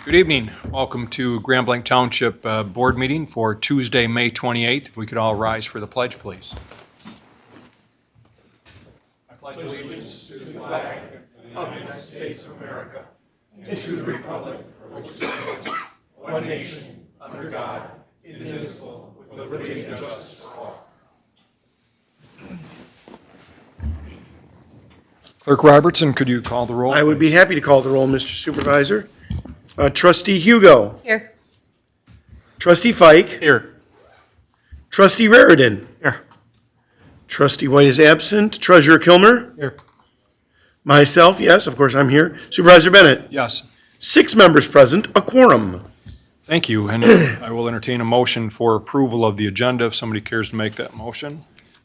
Good evening. Welcome to Grand Blanc Township Board Meeting for Tuesday, May 28th. If we could all rise for the pledge, please. I pledge allegiance to the flag of the United States of America and to the republic for which it stands, one nation, under God, indivisible, with liberty and justice for all. Clerk Robertson, could you call the roll? I would be happy to call the roll, Mr. Supervisor. Trustee Hugo. Here. Trustee Fike. Here. Trustee Raridan. Here. Trustee White is absent. Treasurer Kilmer. Here. Myself, yes, of course, I'm here. Supervisor Bennett. Yes. 6 members present, a quorum. Thank you, and I will entertain a motion for approval of the agenda if somebody cares to make that motion.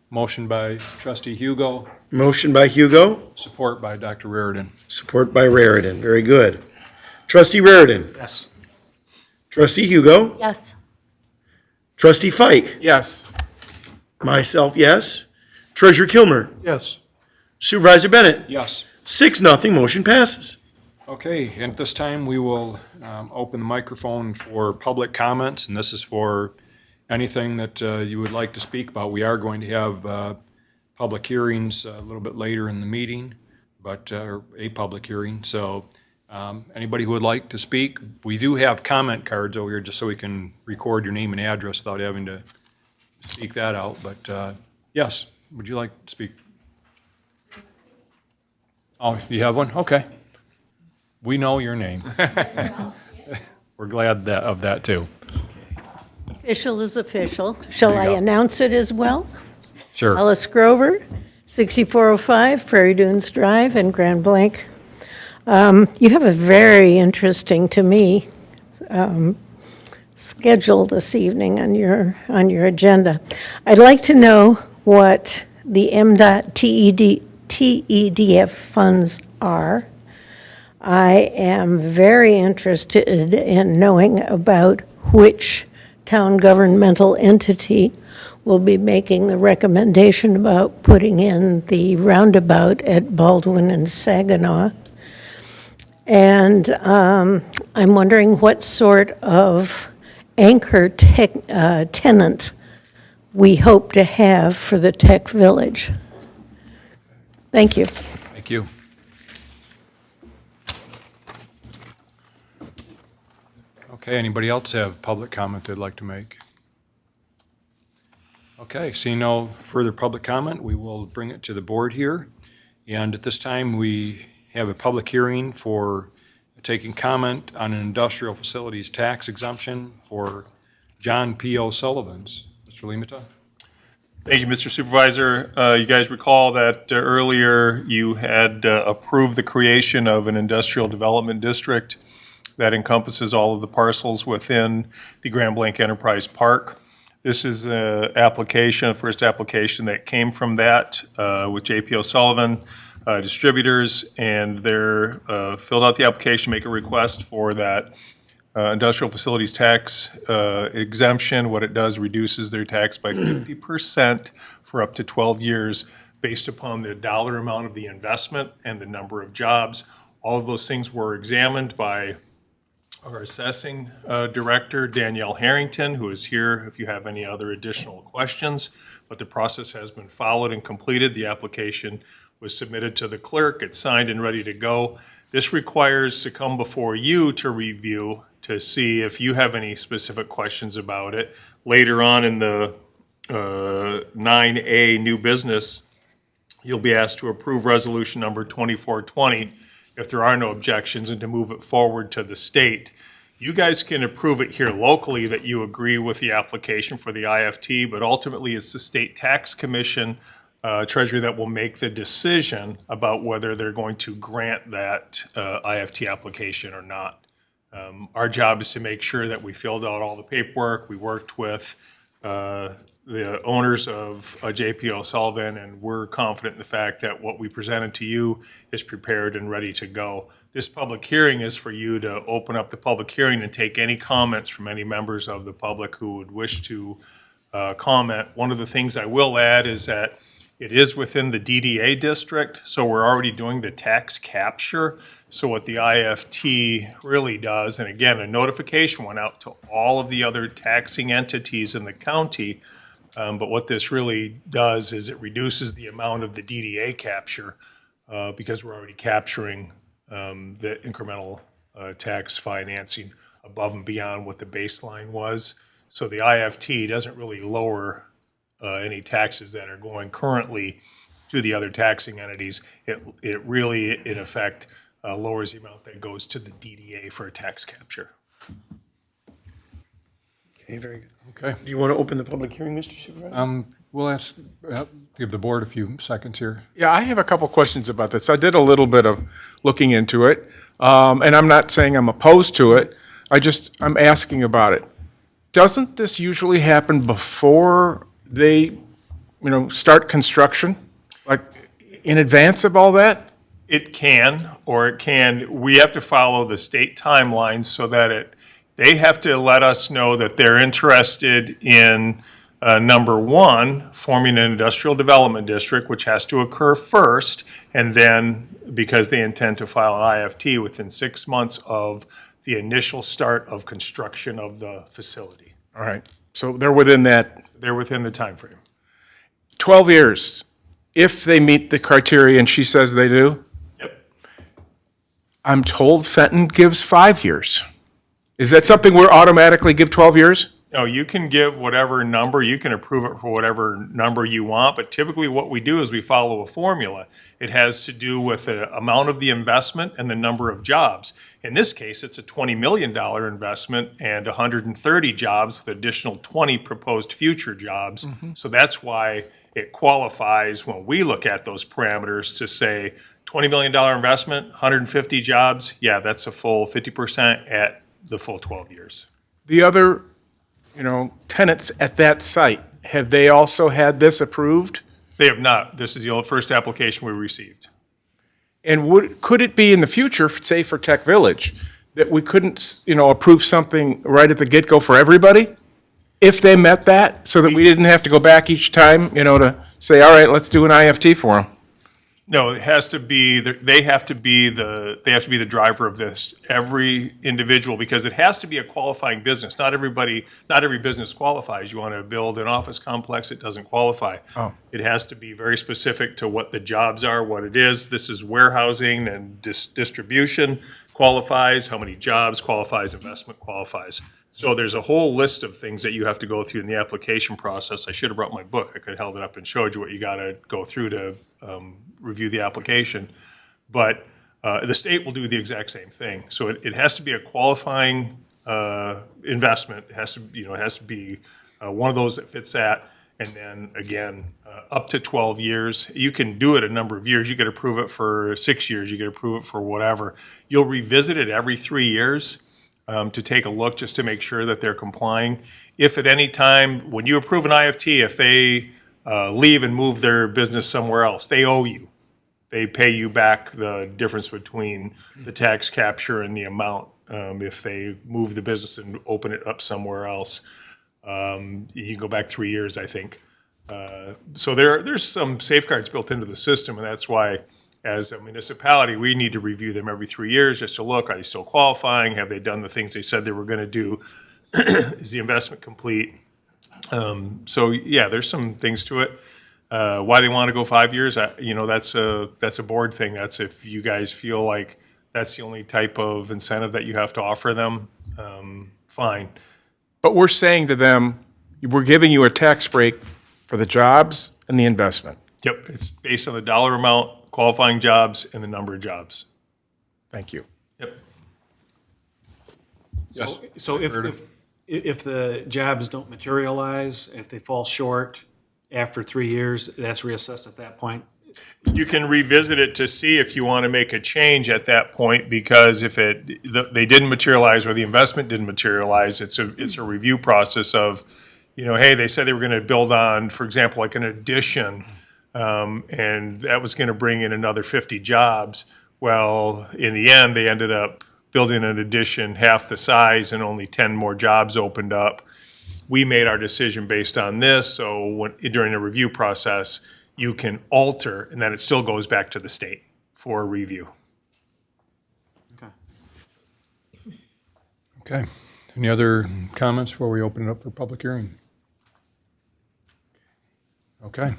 Motion by Trustee Hugo, Motion by Hugo, support by Dr. Raridan. support by Raridan. Very good. Trustee Raridan. Yes. Trustee Hugo. Yes. Trustee Fike. Yes. Myself, yes. Treasurer Kilmer. Yes. Supervisor Bennett. Yes. 6-0, motion passes. Okay, and at this time, we will open the microphone for public comments, and this is for anything that you would like to speak about. We are going to have public hearings a little bit later in the meeting, but a public hearing. So anybody who would like to speak, we do have comment cards over here just so we can record your name and address without having to speak that out. But yes, would you like to speak? Oh, you have one? Okay. We know your name. We're glad of that too. Official is official. Shall There I you go. announce it as well? Sure. Ellis Grover, 6405 Prairie Dunes Drive in Grand Blanc. You have a very interesting, to me, schedule this evening on your agenda. I'd like to know what the MDOT TEDF funds are. I am very interested in knowing about which town governmental entity will be making the recommendation about putting in the roundabout at Baldwin and Saginaw. And I'm wondering what sort of anchor tenant we hope to have for the tech village. Thank you. Thank you. Okay, anybody else have public comment they'd like to make? Okay, seeing no further public comment, we will bring it to the board here. And at this time, we have a public hearing for taking comment on an industrial facilities tax exemption for John P. O'Sullivan's. Mr. Limata? Thank you, Mr. Supervisor. You guys recall that earlier you had approved the creation of an industrial development district that encompasses all of the parcels within the Grand Blanc Enterprise Park. This is a first application that came from that with J.P. O'Sullivan Distributors, and they're filled out the application, make a request for that industrial facilities tax exemption. What it does, reduces their tax by 50% for up to 12 years based upon the dollar amount of the investment and the number of jobs. All of those things were examined by our assessing director, Danielle Harrington, who is here if you have any other additional questions. But the process has been followed and completed. The application was submitted to the clerk. It's signed and ready to go. This requires to come before you to review to see if you have any specific questions about it. Later on in the 9A new business, you'll be asked to approve resolution number 2420 if there are no objections, and to move it forward to the state. You guys can approve it here locally that you agree with the application for the IFT, but ultimately it's the State Tax Commission, Treasury, that will make the decision about whether they're going to grant that IFT application or not. Our job is to make sure that we filled out all the paperwork. We worked with the owners of J.P. O'Sullivan, and we're confident in the fact that what we presented to you is prepared and ready to go. This public hearing is for you to open up the public hearing and take any comments from any members of the public who would wish to comment. One of the things I will add is that It is within the DDA district, so we're already doing the tax capture. So what the IFT really does, and again, a notification went out to all of the other taxing entities in the county, but what this really does is it reduces the amount of the DDA capture because we're already capturing the incremental tax financing above and beyond what the baseline was. So the IFT doesn't really lower any taxes that are going currently to the other taxing entities. It really, in effect, lowers the amount that goes to the DDA for a tax capture. Okay, very good. Okay. Do you want to open the public hearing, Mr. Supervisor? We'll give the board a few seconds here. Yeah, I have a couple questions about this. I did a little bit of looking into it, and I'm not saying I'm opposed to it. I'm asking about it. Doesn't this usually happen before they, start construction? Like, in advance of all that? It can, or it can, we have to follow the state timelines so that they have to let us know that they're interested in, number one, forming an industrial development district, which has to occur first, and then, because they intend to file an IFT within 6 months of the initial start of construction of the facility. All right, so they're within that They're within the timeframe. 12 years. If they meet the criteria, and she says they do, Yep. I'm told Fenton gives 5 years. Is that something we're automatically give 12 years? No, you can give whatever number, you can approve it for whatever number you want, but typically what we do is we follow a formula. It has to do with the amount of the investment and the number of jobs. In this case, it's a $20 million investment and 130 jobs with additional 20 proposed future jobs. So that's why it qualifies when we look at those parameters to say $20 million investment, 150 jobs, yeah, that's a full 50% at the full 12 years. The other, tenants at that site, have they also had this approved? They have not. This is the first application we received. And could it be in the future, say for Tech Village, that we couldn't, approve something right at the get-go for everybody? If they met that, so that we didn't have to go back each time, to say, all right, let's do an IFT for them? No, it has to be, they have to be the driver of this, every individual, because it has to be a qualifying business. Not every business qualifies. You want to build an office complex, it doesn't qualify. Oh. It has to be very specific to what the jobs are, what it is. This is warehousing and distribution qualifies, how many jobs qualifies, investment qualifies. So there's a whole list of things that you have to go through in the application process. I should have brought my book. I could have held it up and showed you what you got to go through to review the application. But the state will do the exact same thing. So it has to be a qualifying investment. It has to, it has to be one of those that fits that. And then again, up to 12 years. You can do it a number of years. You could approve it for 6 years. You could approve it for whatever. You'll revisit it every 3 years. To take a look just to make sure that they're complying. If at any time, when you approve an IFT, if they leave and move their business somewhere else, they owe you. They pay you back the difference between the tax capture and the amount if they move the business and open it up somewhere else. You can go back 3 years, I think. So there's some safeguards built into the system, and that's why as a municipality, we need to review them every 3 years just to look, are they still qualifying? Have they done the things they said they were going to do? Is the investment complete? So yeah, there's some things to it. Why they want to go 5 years, that's a board thing. That's if you guys feel like that's the only type of incentive that you have to offer them, fine. But we're saying to them, we're giving you a tax break for the jobs and the investment. Yep, it's based on the dollar amount, qualifying jobs, and the number of jobs. Thank you. Yep. Yes. So if the jobs don't materialize, if they fall short after 3 years, that's reassessed at that point? You can revisit it to see if you want to make a change at that point, because if they didn't materialize or the investment didn't materialize, it's a review process of, hey, they said they were going to build on, for example, like an addition, and that was going to bring in another 50 jobs. Well, in the end, they ended up building an addition half the size and only 10 more jobs opened up. We made our decision based on this, so during the review process, you can alter, and then it still goes back to the state for review. Okay. Okay. Any other comments before we open it up for public hearing? Okay.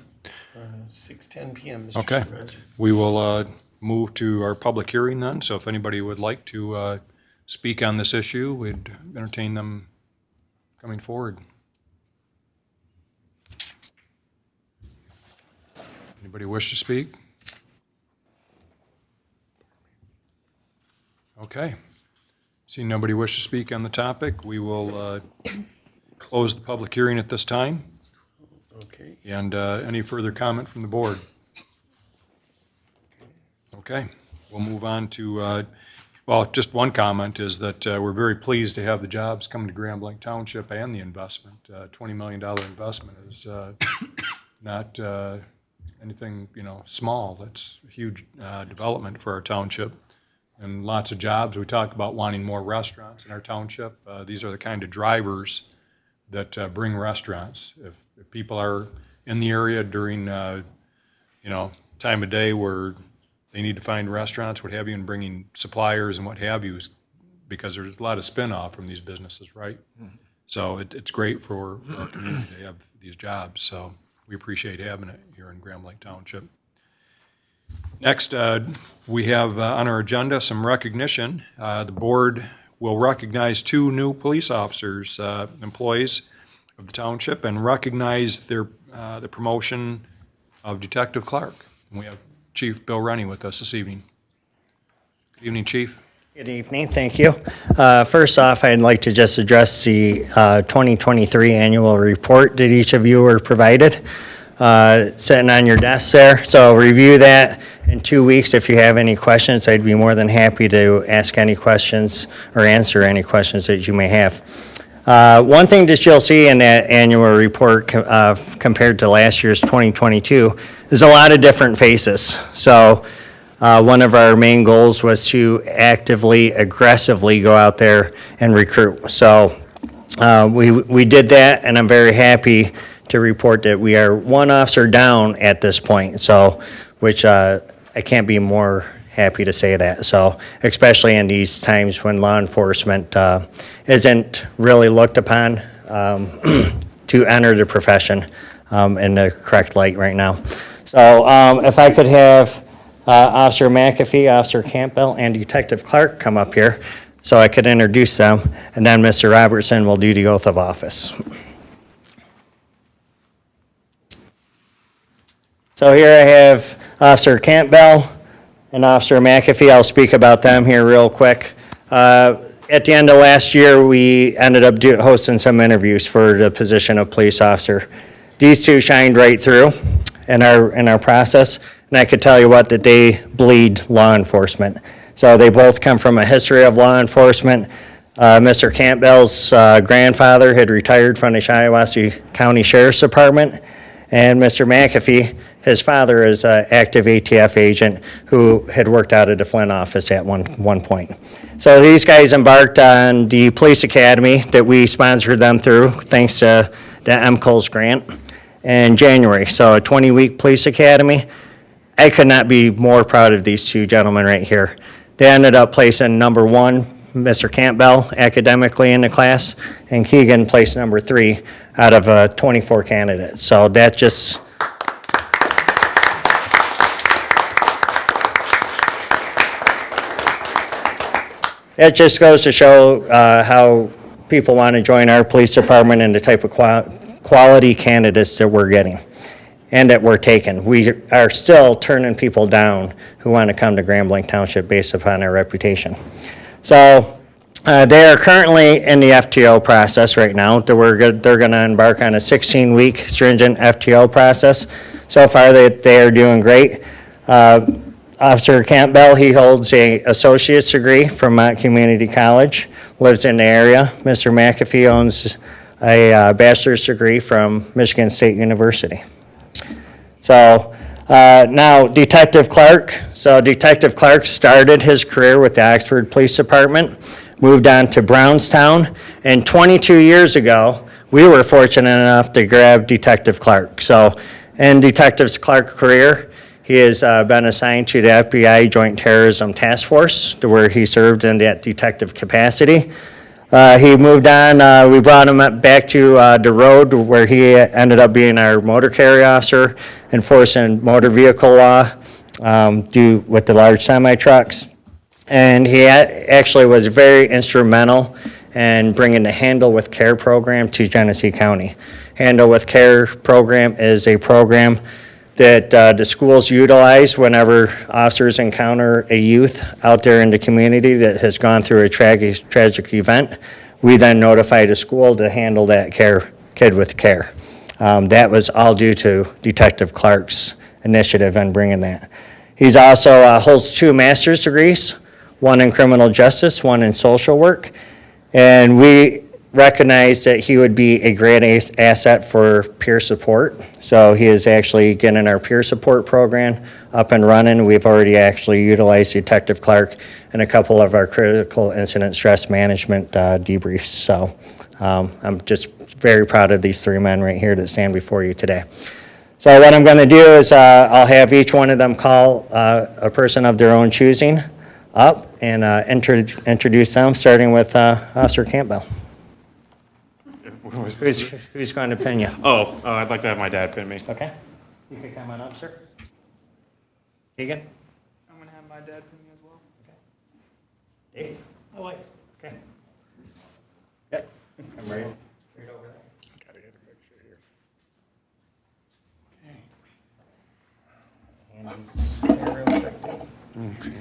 6:10 PM, Mr. Okay. Supervisor. We will move to our public hearing then. So if anybody would like to speak on this issue, we'd entertain them coming forward. Anybody wish to speak? Okay. Seeing nobody wish to speak on the topic, we will close the public hearing at this time. Okay. And any further comment from the board? Okay, we'll move on to, well, just one comment is that we're very pleased to have the jobs coming to Grand Blanc Township and the investment. $20 million investment is not anything, small. That's a huge development for our township and lots of jobs. We talk about wanting more restaurants in our township. These are the kind of drivers that bring restaurants. If people are in the area during, time of day where they need to find restaurants, what have you, and bringing suppliers and what have you, is because there's a lot of spin-off from these businesses, right? So it's great for our community to have these jobs. So we appreciate having it here in Grand Blanc Township. Next, we have on our agenda some recognition. The board will recognize 2 new police officers, employees of the township, and recognize the promotion of Detective Clark. And we have Chief Bill Rennie with us this evening. Good evening, Chief. Good evening, thank you. First off, I'd like to just address the 2023 annual report that each of you were provided, sitting on your desk there. So review that in 2 weeks. If you have any questions, I'd be more than happy to ask any questions or answer any questions that you may have. One thing that you'll see in that annual report compared to last year's 2022 is a lot of different faces. So one of our main goals was to actively, aggressively go out there and recruit. So we did that, and I'm very happy to report that we are 1 officer down at this point. So, which I can't be more happy to say that. So, especially in these times when law enforcement isn't really looked upon to enter the profession in the correct light right now. So, if I could have Officer McAfee, Officer Campbell, and Detective Clark come up here so I could introduce them, and then Mr. Robertson will do the oath of office. So here I have Officer Campbell and Officer McAfee. I'll speak about them here real quick. At the end of last year, we ended up hosting some interviews for the position of police officer. These 2 shined right through in our process, and I could tell you what, that they bleed law enforcement. So they both come from a history of law enforcement. Mr. Campbell's grandfather had retired from the Shiawassee County Sheriff's Department, and Mr. McAfee, his father is an active ATF agent who had worked out of the Flint office at one point. So these guys embarked on the police academy that we sponsored them through, thanks to the MCOLS grant, in January. So a 20-week police academy. I could not be more proud of these 2 gentlemen right here. They ended up placing number 1, Mr. Campbell, academically in the class, and Keegan placed number 3 out of 24 candidates. So that just... It just goes to show how people want to join our police department and the type of quality candidates that we're getting and that we're taking. We are still turning people down who want to come to Grand Blanc Township based upon our reputation. So they are currently in the FTO process right now. They're going to embark on a 16-week stringent FTO process. So far, they are doing great. Officer Campbell, he holds an associate's degree from Mott Community College, lives in the area. Mr. McAfee owns a bachelor's degree from Michigan State University. So now Detective Clark. So Detective Clark started his career with the Oxford Police Department, moved on to Brownstown, and 22 years ago, we were fortunate enough to grab Detective Clark. So In Detective Clark's career, he has been assigned to the FBI Joint Terrorism Task Force, to where he served in that detective capacity. He moved on, we brought him back to the road where he ended up being our motor carrier officer, enforcing motor vehicle law with the large semi-trucks. And he actually was very instrumental in bringing the Handle with Care program to Genesee County. Handle with Care program is a program that the schools utilize whenever officers encounter a youth out there in the community that has gone through a tragic event. We then notify the school to handle that kid with care. That was all due to Detective Clark's initiative in bringing that. He's also holds 2 master's degrees, one in criminal justice, one in social work. And we recognize that he would be a great asset for peer support. So he is actually getting our peer support program up and running. We've already actually utilized Detective Clark in a couple of our critical incident stress management debriefs. So I'm just very proud of these 3 men right here that stand before you today. So what I'm going to do is I'll have each one of them call a person of their own choosing up and introduce them, starting with Officer Campbell. Who's going to pin you? I'd like to have my dad pin me. Okay. You can come on up, sir. Keegan? I'm going to have my dad pin me as well. Dave? Oh, wait. Okay. Yep. I'm ready. Right over there. Gotta get a picture here. And he's here real quick, Dave. Okay.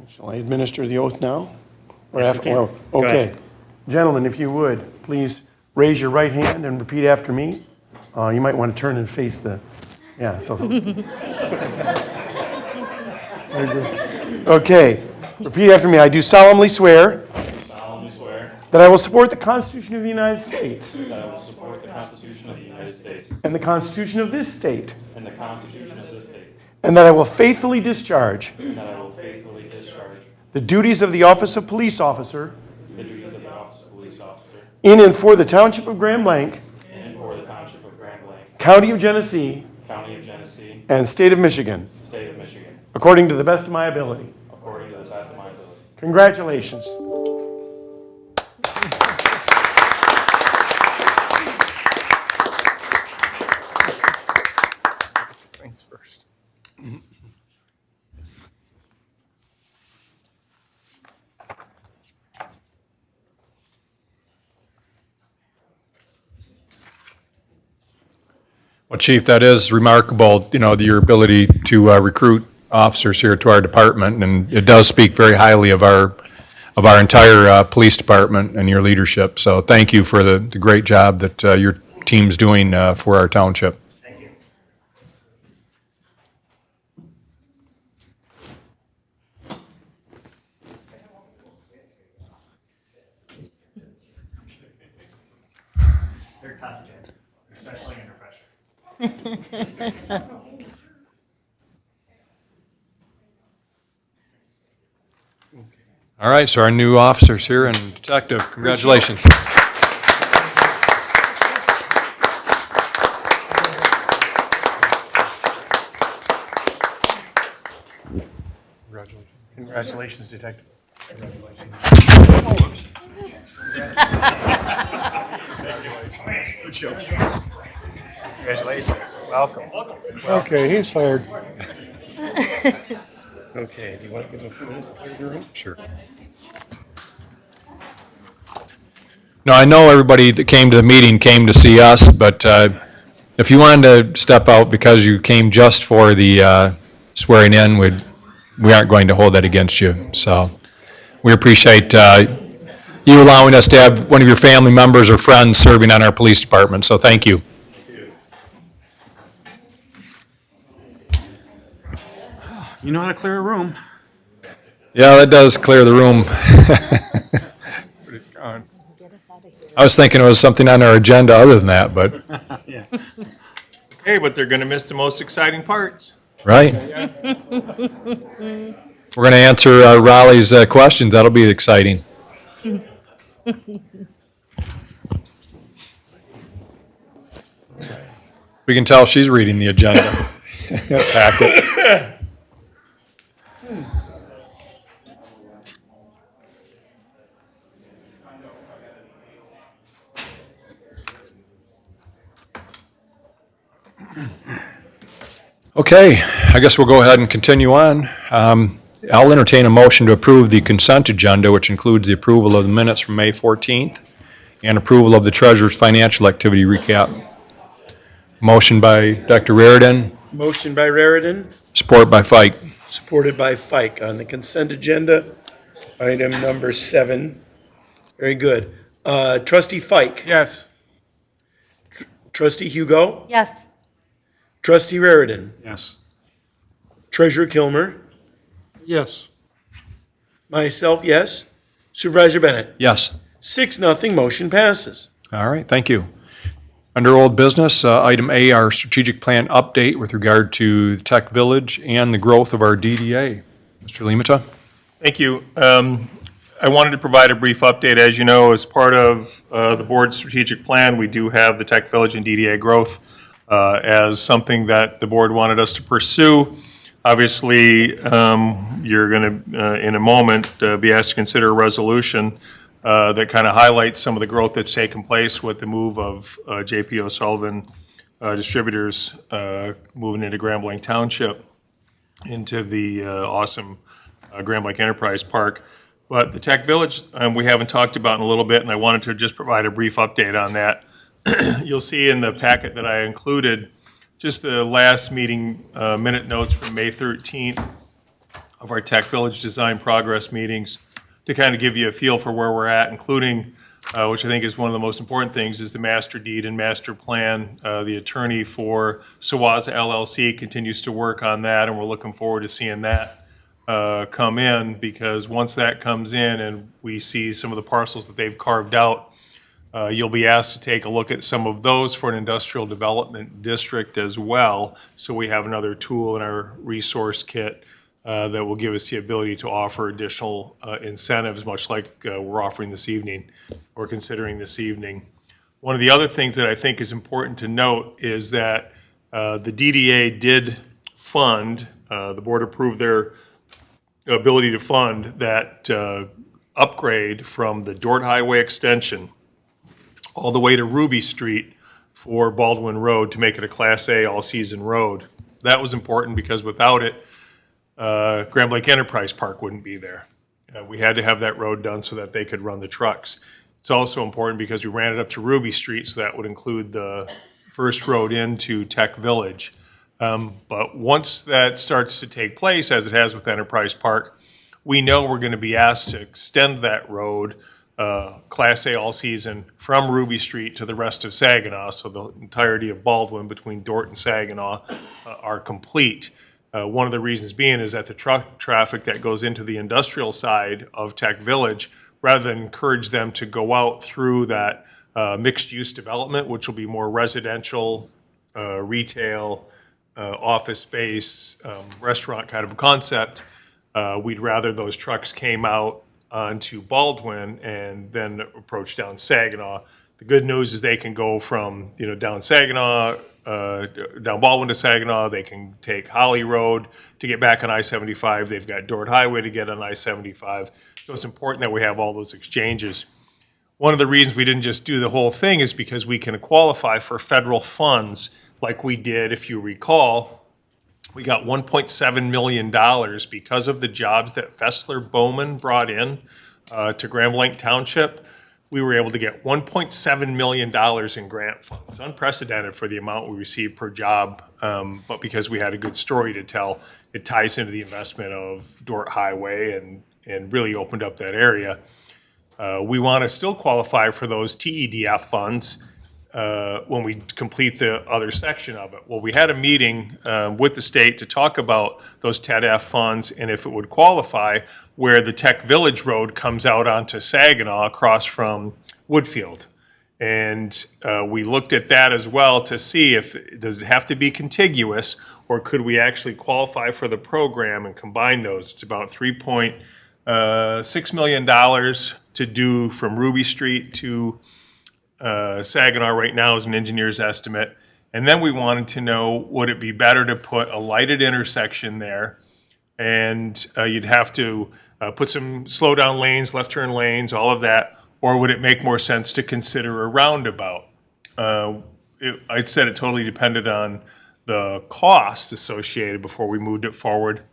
Shall I administer the oath now? Or Yes, you after? can. Well, Go okay. ahead. Gentlemen, if you would, please raise your right hand and repeat after me. You might want to turn and face the, yeah, so. Okay, repeat after me. I do solemnly swear that I will support the Constitution of the United States That I will support the Constitution of the United States and the Constitution of this state, and the Constitution of this state, and that I will faithfully discharge and that I will faithfully discharge the duties of the office of police officer the duties of the office of police officer in and for the Township of Grand Blanc, in and for the Township of Grand Blanc, County of Genesee, County of Genesee, and State of Michigan, State of Michigan, according to the best of my ability. according to the best of my ability. Congratulations. Thanks first. Well, Chief, that is remarkable, your ability to recruit officers here to our department, and it does speak very highly of our entire police department and your leadership. So thank you for the great job that your team's doing for our township. Thank you. They're tough, Jen, especially under pressure. All right, so our new officers here and detective, congratulations. Congratulations, Detective. Congratulations. Welcome. Okay, he's fired. Okay, do you want to give a few minutes to clear the room? Sure. No, I know everybody that came to the meeting came to see us, but if you wanted to step out because you came just for the swearing in, we aren't going to hold that against you. So we appreciate you allowing us to have one of your family members or friends serving on our police department, so thank you. You know how to clear a room. Yeah, that does clear the room. But it's gone. I was thinking it was something on our agenda other than that, but, Okay, but they're going to miss the most exciting parts. right? We're going to answer Raleigh's questions. That'll be exciting. We can tell she's reading the agenda packet. Okay, I guess we'll go ahead and continue on. I'll entertain a motion to approve the consent agenda, which includes the approval of the minutes from May 14th and approval of the treasurer's financial activity recap. Motion by Dr. Reardon, Motion by Raridan, support by Fike. supported by Fike on the consent agenda, item number 7. Very good. Trustee Fike. Yes. Trustee Hugo. Yes. Trustee Raridan. Yes. Treasurer Kilmer. Yes. Myself, yes. Supervisor Bennett. Yes. 6-0, motion passes. All right, thank you. Under old business, item A, our strategic plan update with regard to the Tech Village and the growth of our DDA. Mr. Limata? Thank you. I wanted to provide a brief update. As you know, as part of the board's strategic plan, we do have the Tech Village and DDA growth as something that the board wanted us to pursue. Obviously, you're going to, in a moment, be asked to consider a resolution that kind of highlights some of the growth that's taken place with the move of J.P. O'Sullivan Distributors moving into Grand Blanc Township into the awesome Grand Blanc Enterprise Park. But the Tech Village, we haven't talked about in a little bit, and I wanted to just provide a brief update on that. You'll see in the packet that I included just the last meeting minute notes from May 13th of our Tech Village Design Progress meetings to kind of give you a feel for where we're at, including, which I think is one of the most important things, is the master deed and master plan. The attorney for Sawaza LLC continues to work on that, and we're looking forward to seeing that come in, because once that comes in and we see some of the parcels that they've carved out, you'll be asked to take a look at some of those for an industrial development district as well. So we have another tool in our resource kit that will give us the ability to offer additional incentives, much like we're offering this evening, or considering this evening. One of the other things that I think is important to note is that the DDA did fund, the board approved their ability to fund that upgrade from the Dort Highway extension all the way to Ruby Street for Baldwin Road to make it a Class A all-season road. That was important because without it, Grand Blanc Enterprise Park wouldn't be there. We had to have that road done so that they could run the trucks. It's also important because we ran it up to Ruby Street, so that would include the first road into Tech Village. But once that starts to take place, as it has with Enterprise Park, we know we're going to be asked to extend that road, Class A all season, from Ruby Street to the rest of Saginaw, so the entirety of Baldwin between Dort and Saginaw are complete. One of the reasons being is that the truck traffic that goes into the industrial side of Tech Village, rather than encourage them to go out through that mixed-use development, which will be more residential, retail, office space, restaurant kind of a concept, we'd rather those trucks came out onto Baldwin and then approach down Saginaw. The good news is they can go from, down Saginaw, down Baldwin to Saginaw. They can take Holly Road to get back on I-75. They've got Dort Highway to get on I-75. So it's important that we have all those exchanges. One of the reasons we didn't just do the whole thing is because we can qualify for federal funds like we did, if you recall. We got $1.7 million because of the jobs that Fessler Bowman brought in to Grand Blanc Township. We were able to get $1.7 million in grant funds, unprecedented for the amount we received per job, but because we had a good story to tell, it ties into the investment of Dort Highway and really opened up that area. We want to still qualify for those TEDF funds when we complete the other section of it. Well, we had a meeting with the state to talk about those TEDF funds and if it would qualify, where the Tech Village Road comes out onto Saginaw across from Woodfield. And we looked at that as well to see if, does it have to be contiguous, or could we actually qualify for the program and combine those? It's about $3.6 million to do from Ruby Street to Saginaw right now is an engineer's estimate. And then we wanted to know, would it be better to put a lighted intersection there? And you'd have to put some slow down lanes, left turn lanes, all of that. Or would it make more sense to consider a roundabout? I said it totally depended on the cost associated before we moved it forward.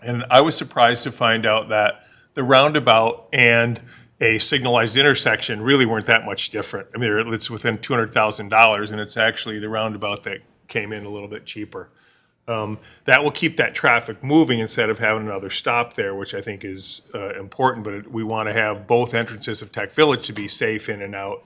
And I was surprised to find out that the roundabout and a signalized intersection really weren't that much different. I mean, it's within $200,000, and it's actually the roundabout that came in a little bit cheaper. That will keep that traffic moving instead of having another stop there, which I think is important. But we want to have both entrances of Tech Village to be safe in and out.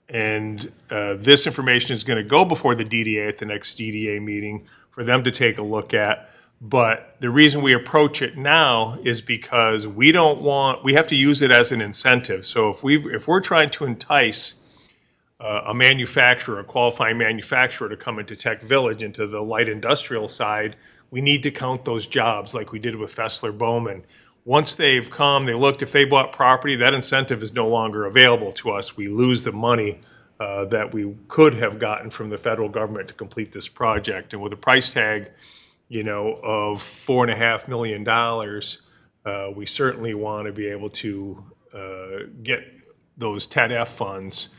This information is going to go before the DDA at the next DDA meeting for them to take a look at. But the reason we approach it now is because we have to use it as an incentive. So if we're trying to entice a manufacturer, a qualifying manufacturer to come into Tech Village, into the light industrial side, we need to count those jobs like we did with Fessler Bowman. Once they've come, they looked, if they bought property, that incentive is no longer available to us. We lose the money that we could have gotten from the federal government to complete this project. And with a price tag, of $4.5 million, we certainly want to be able to get those TED-F funds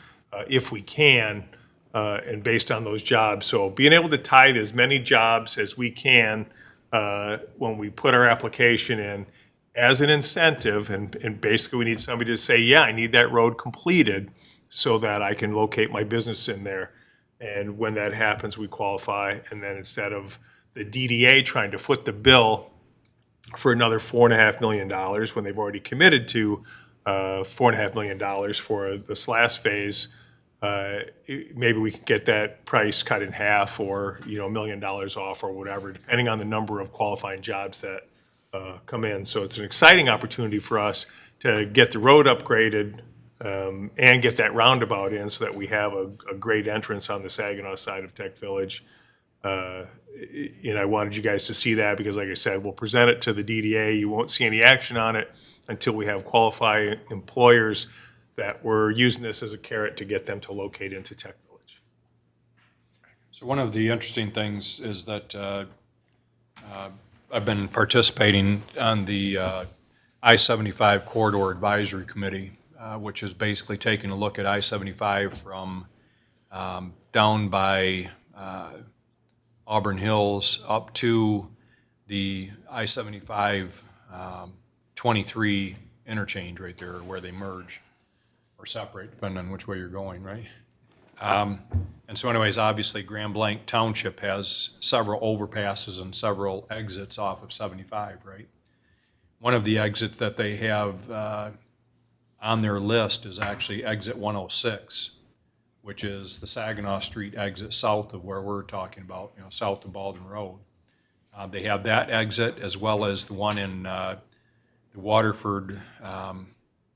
if we can, and based on those jobs. So being able to tie as many jobs as we can when we put our application in as an incentive, and basically we need somebody to say, yeah, I need that road completed so that I can locate my business in there. And when that happens, we qualify. And then instead of the DDA trying to foot the bill for another $4.5 million when they've already committed to $4.5 million for this last phase, maybe we can get that price cut in half, or $1 million off, or whatever, depending on the number of qualifying jobs that come in. So it's an exciting opportunity for us to get the road upgraded and get that roundabout in so that we have a great entrance on the Saginaw side of Tech Village. I wanted you guys to see that because, like I said, we'll present it to the DDA. You won't see any action on it until we have qualified employers that we're using this as a carrot to get them to locate into Tech Village. So one of the interesting things is that I've been participating on the I-75 Corridor Advisory Committee, which is basically taking a look at I-75 from down by Auburn Hills up to the I-75 23 interchange right there where they merge or separate, depending on which way you're going, right? And so anyways, obviously Grand Blanc Township has several overpasses and several exits off of 75, right? One of the exits that they have on their list is actually exit 106, which is the Saginaw Street exit south of where we're talking about, south of Baldwin Road. They have that exit as well as the one in the Waterford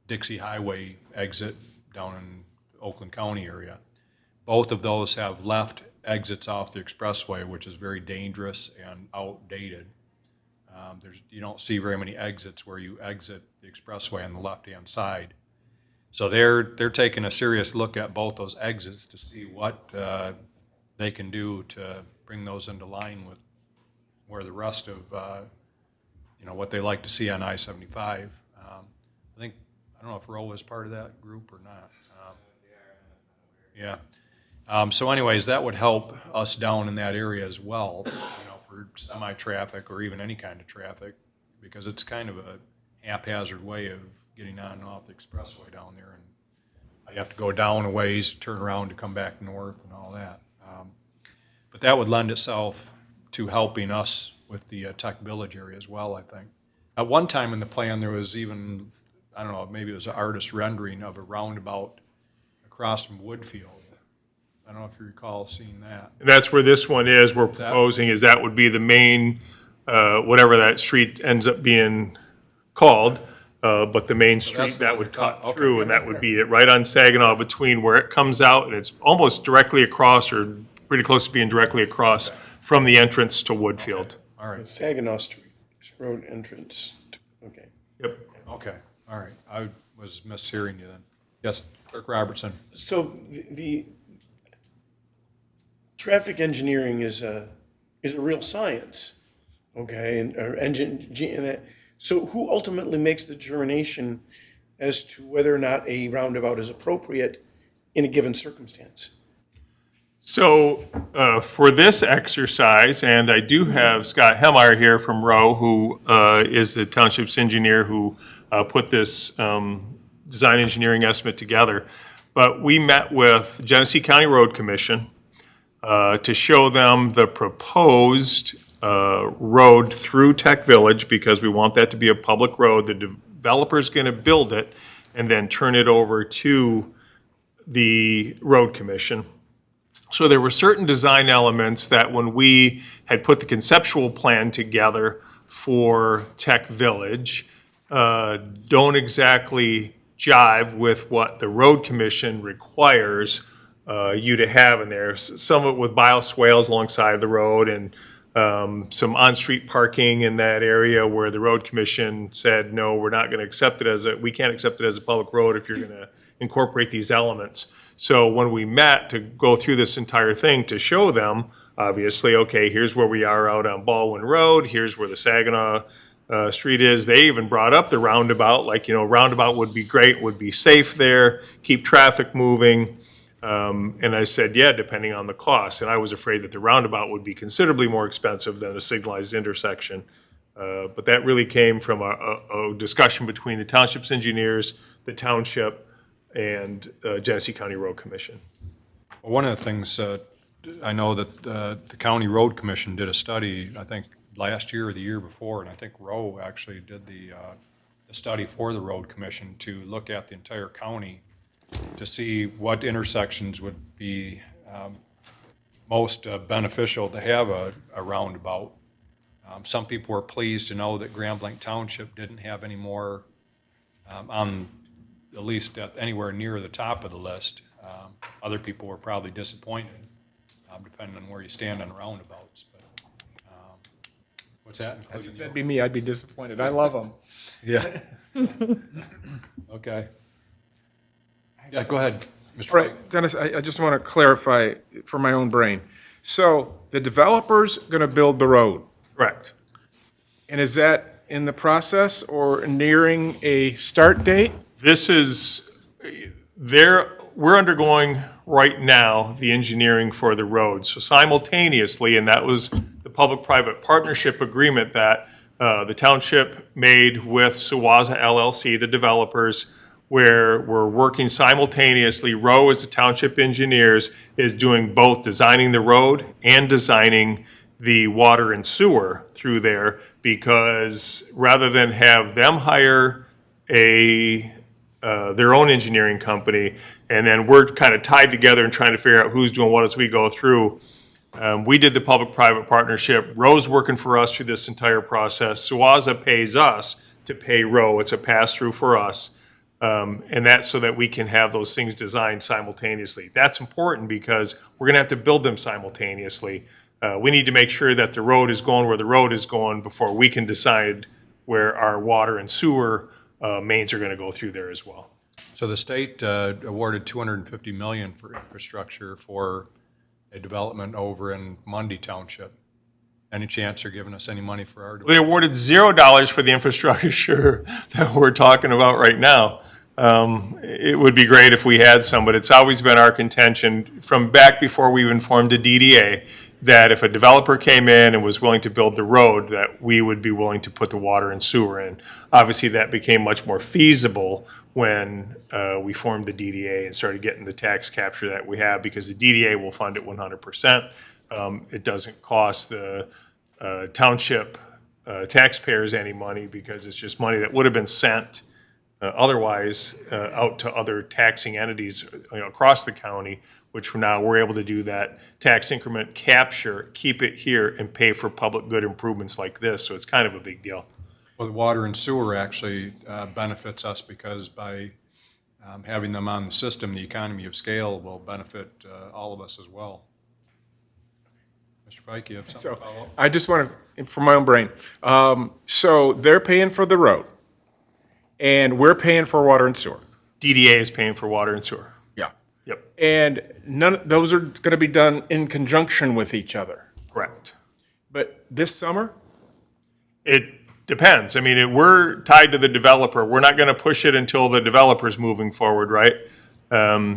Dixie Highway exit down in Oakland County area. Both of those have left exits off the expressway, which is very dangerous and outdated. You don't see very many exits where you exit the expressway on the left-hand side. So they're taking a serious look at both those exits to see what they can do to bring those into line with where the rest of what they like to see on I-75. I don't know if Roe was part of that group or not. Yeah. So anyways, that would help us down in that area as well, for semi-traffic or even any kind of traffic, because it's kind of a haphazard way of getting on and off the expressway down there. And you have to go down a ways, turn around to come back north and all that. But that would lend itself to helping us with the Tech Village area as well, I think. At one time in the plan, there was even, I don't know, maybe it was an artist rendering of a roundabout across from Woodfield. I don't know if you recall seeing that. And that's where this one is. We're proposing is that would be the main, whatever that street ends up being called, but the main street that's the that one would you're talking- cut okay. through, and that would be it right on Saginaw between where it comes out, and it's almost directly across, or pretty close to being directly across from the entrance to Woodfield. All right, Saginaw Street, road entrance, okay. Yep. okay, all right. I was mishearing you then. Yes, Clerk Robertson. So the traffic engineering is a real science, okay, and or and that. So who ultimately makes the determination as to whether or not a roundabout is appropriate in a given circumstance? So for this exercise, and I do have Scott Hemmeyer here from Rowe, who is the township's engineer who put this design engineering estimate together. But we met with Genesee County Road Commission to show them the proposed road through Tech Village, because we want that to be a public road. The developer's going to build it and then turn it over to the road commission. So there were certain design elements that when we had put the conceptual plan together for Tech Village, don't exactly jive with what the road commission requires you to have in there. Some of it with bioswales alongside the road, and some on-street parking in that area where the road commission said, no, we're not going to accept it we can't accept it as a public road if you're going to incorporate these elements. So when we met to go through this entire thing to show them, obviously, okay, here's where we are out on Baldwin Road, here's where the Saginaw Street is. They even brought up the roundabout, like, roundabout would be great, would be safe there, keep traffic moving. And I said, yeah, depending on the cost. And I was afraid that the roundabout would be considerably more expensive than a signalized intersection. But that really came from a discussion between the township's engineers, the township, and Genesee County Road Commission. One of the things, I know that the County Road Commission did a study, I think, last year or the year before, and I think Rowe actually did the study for the Road Commission to look at the entire county to see what intersections would be most beneficial to have a roundabout. Some people were pleased to know that Grand Blanc Township didn't have any more on, at least anywhere near the top of the list. Other people were probably disappointed, depending on where you stand on roundabouts. But what's that? Including you? That'd be me, I'd be disappointed. I love them. Yeah. Okay. Yeah, go ahead, Mr. All right, Dennis, I just want to clarify for my own brain. So the developer's going to build the road, Correct. and is that in the process or nearing a start date? This is, we're undergoing right now the engineering for the road. So simultaneously, and that was the public-private partnership agreement that the township made with Suwaza LLC, the developers, where we're working simultaneously. Rowe, as the township engineers, is doing both designing the road and designing the water and sewer through there, because rather than have them hire their own engineering company, and then we're kind of tied together and trying to figure out who's doing what as we go through. We did the public-private partnership. Rowe's working for us through this entire process. Suwaza pays us to pay Rowe. It's a pass-through for us. And that's so that we can have those things designed simultaneously. That's important because we're going to have to build them simultaneously. We need to make sure that the road is going where the road is going before we can decide where our water and sewer mains are going to go through there as well. So the state awarded $250 million for infrastructure for a development over in Mundy Township. Any chance they're giving us any money for our They awarded $0 for the infrastructure that we're talking about right now. It would be great if we had some, but it's always been our contention from back before we even formed a DDA that if a developer came in and was willing to build the road, that we would be willing to put the water and sewer in. Obviously, that became much more feasible when we formed the DDA and started getting the tax capture that we have, because the DDA will fund it 100%. It doesn't cost the township taxpayers any money, because it's just money that would have been sent otherwise out to other taxing entities across the county, which now we're able to do that tax increment capture, keep it here, and pay for public good improvements like this. So it's kind of a big deal. Well, the water and sewer actually benefits us because by having them on the system, the economy of scale will benefit all of us as well. Mr. Pike, you have something So to follow up? I just want to, from my own brain, so they're paying for the road, and we're paying for water and sewer. DDA is paying for water and sewer. Yeah. Yep, And those are going to be done in conjunction with each other. correct. But this summer, It depends. I mean, we're tied to the developer. We're not going to push it until the developer's moving forward, right?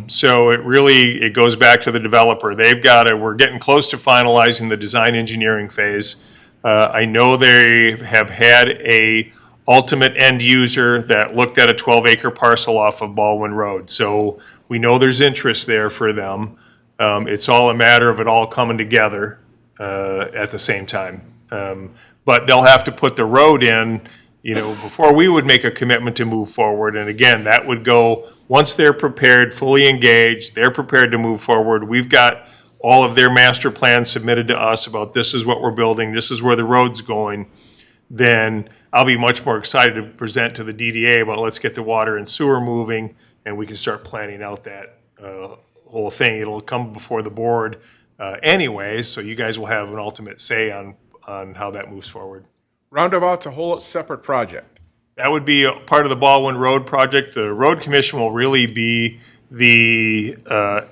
So it goes back to the developer. We're getting close to finalizing the design engineering phase. I know they have had a ultimate end user that looked at a 12-acre parcel off of Baldwin Road. So we know there's interest there for them. It's all a matter of it all coming together at the same time. But they'll have to put the road in, before we would make a commitment to move forward. And again, that would go, once they're prepared, fully engaged, they're prepared to move forward. We've got all of their master plans submitted to us about this is what we're building, this is where the road's going. Then I'll be much more excited to present to the DDA about let's get the water and sewer moving, and we can start planning out that whole thing. It'll come before the board anyways, so you guys will have an ultimate say on how that moves forward. roundabout's a whole separate project. That would be a part of the Baldwin Road project. The Road Commission will really be the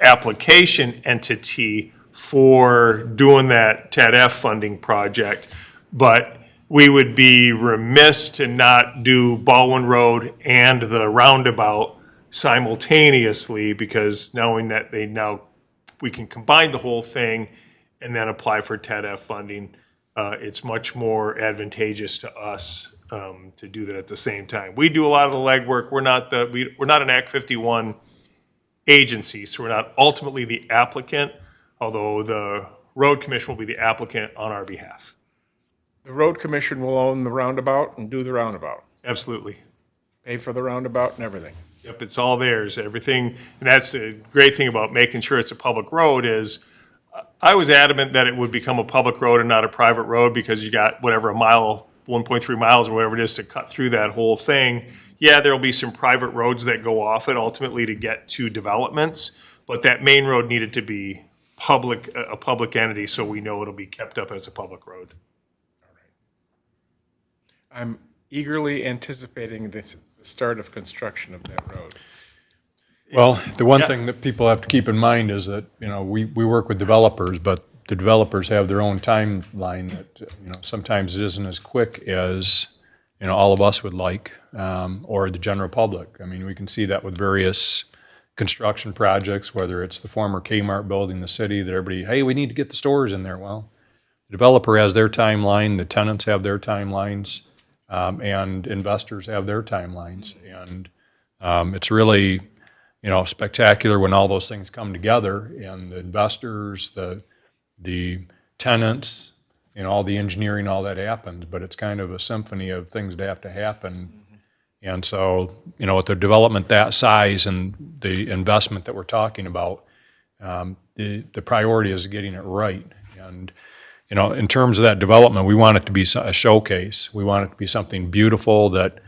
application entity for doing that TED-F funding project. But we would be remiss to not do Baldwin Road and the roundabout simultaneously, because knowing that we can combine the whole thing and then apply for TED-F funding, it's much more advantageous to us to do that at the same time. We do a lot of the legwork. We're not an Act 51 agency, so we're not ultimately the applicant, although the Road Commission will be the applicant on our behalf. The road commission will own the roundabout and do the roundabout, Absolutely. pay for the roundabout and everything. Yep, it's all theirs, everything. And that's a great thing about making sure it's a public road is, I was adamant that it would become a public road and not a private road because you got whatever, a mile, 1.3 miles or whatever it is to cut through that whole thing. Yeah, there'll be some private roads that go off it ultimately to get to developments, but that main road needed to be a public entity, so we know it'll be kept up as a public road. I'm eagerly anticipating the start of construction of that road. Well, the one Yeah. thing that people have to keep in mind is that, we work with developers, but the developers have their own timeline that, sometimes it isn't as quick as, all of us would like, or the general public. I mean, we can see that with various construction projects, whether it's the former Kmart building in the city that everybody, hey, we need to get the stores in there. Well, the developer has their timeline, the tenants have their timelines, and investors have their timelines. And it's really, spectacular when all those things come together and the investors, the tenants, all the engineering, all that happens. But it's kind of a symphony of things that have to happen. And so, with the development that size and the investment that we're talking about, the priority is getting it right. And, in terms of that development, we want it to be a showcase. We want it to be something beautiful that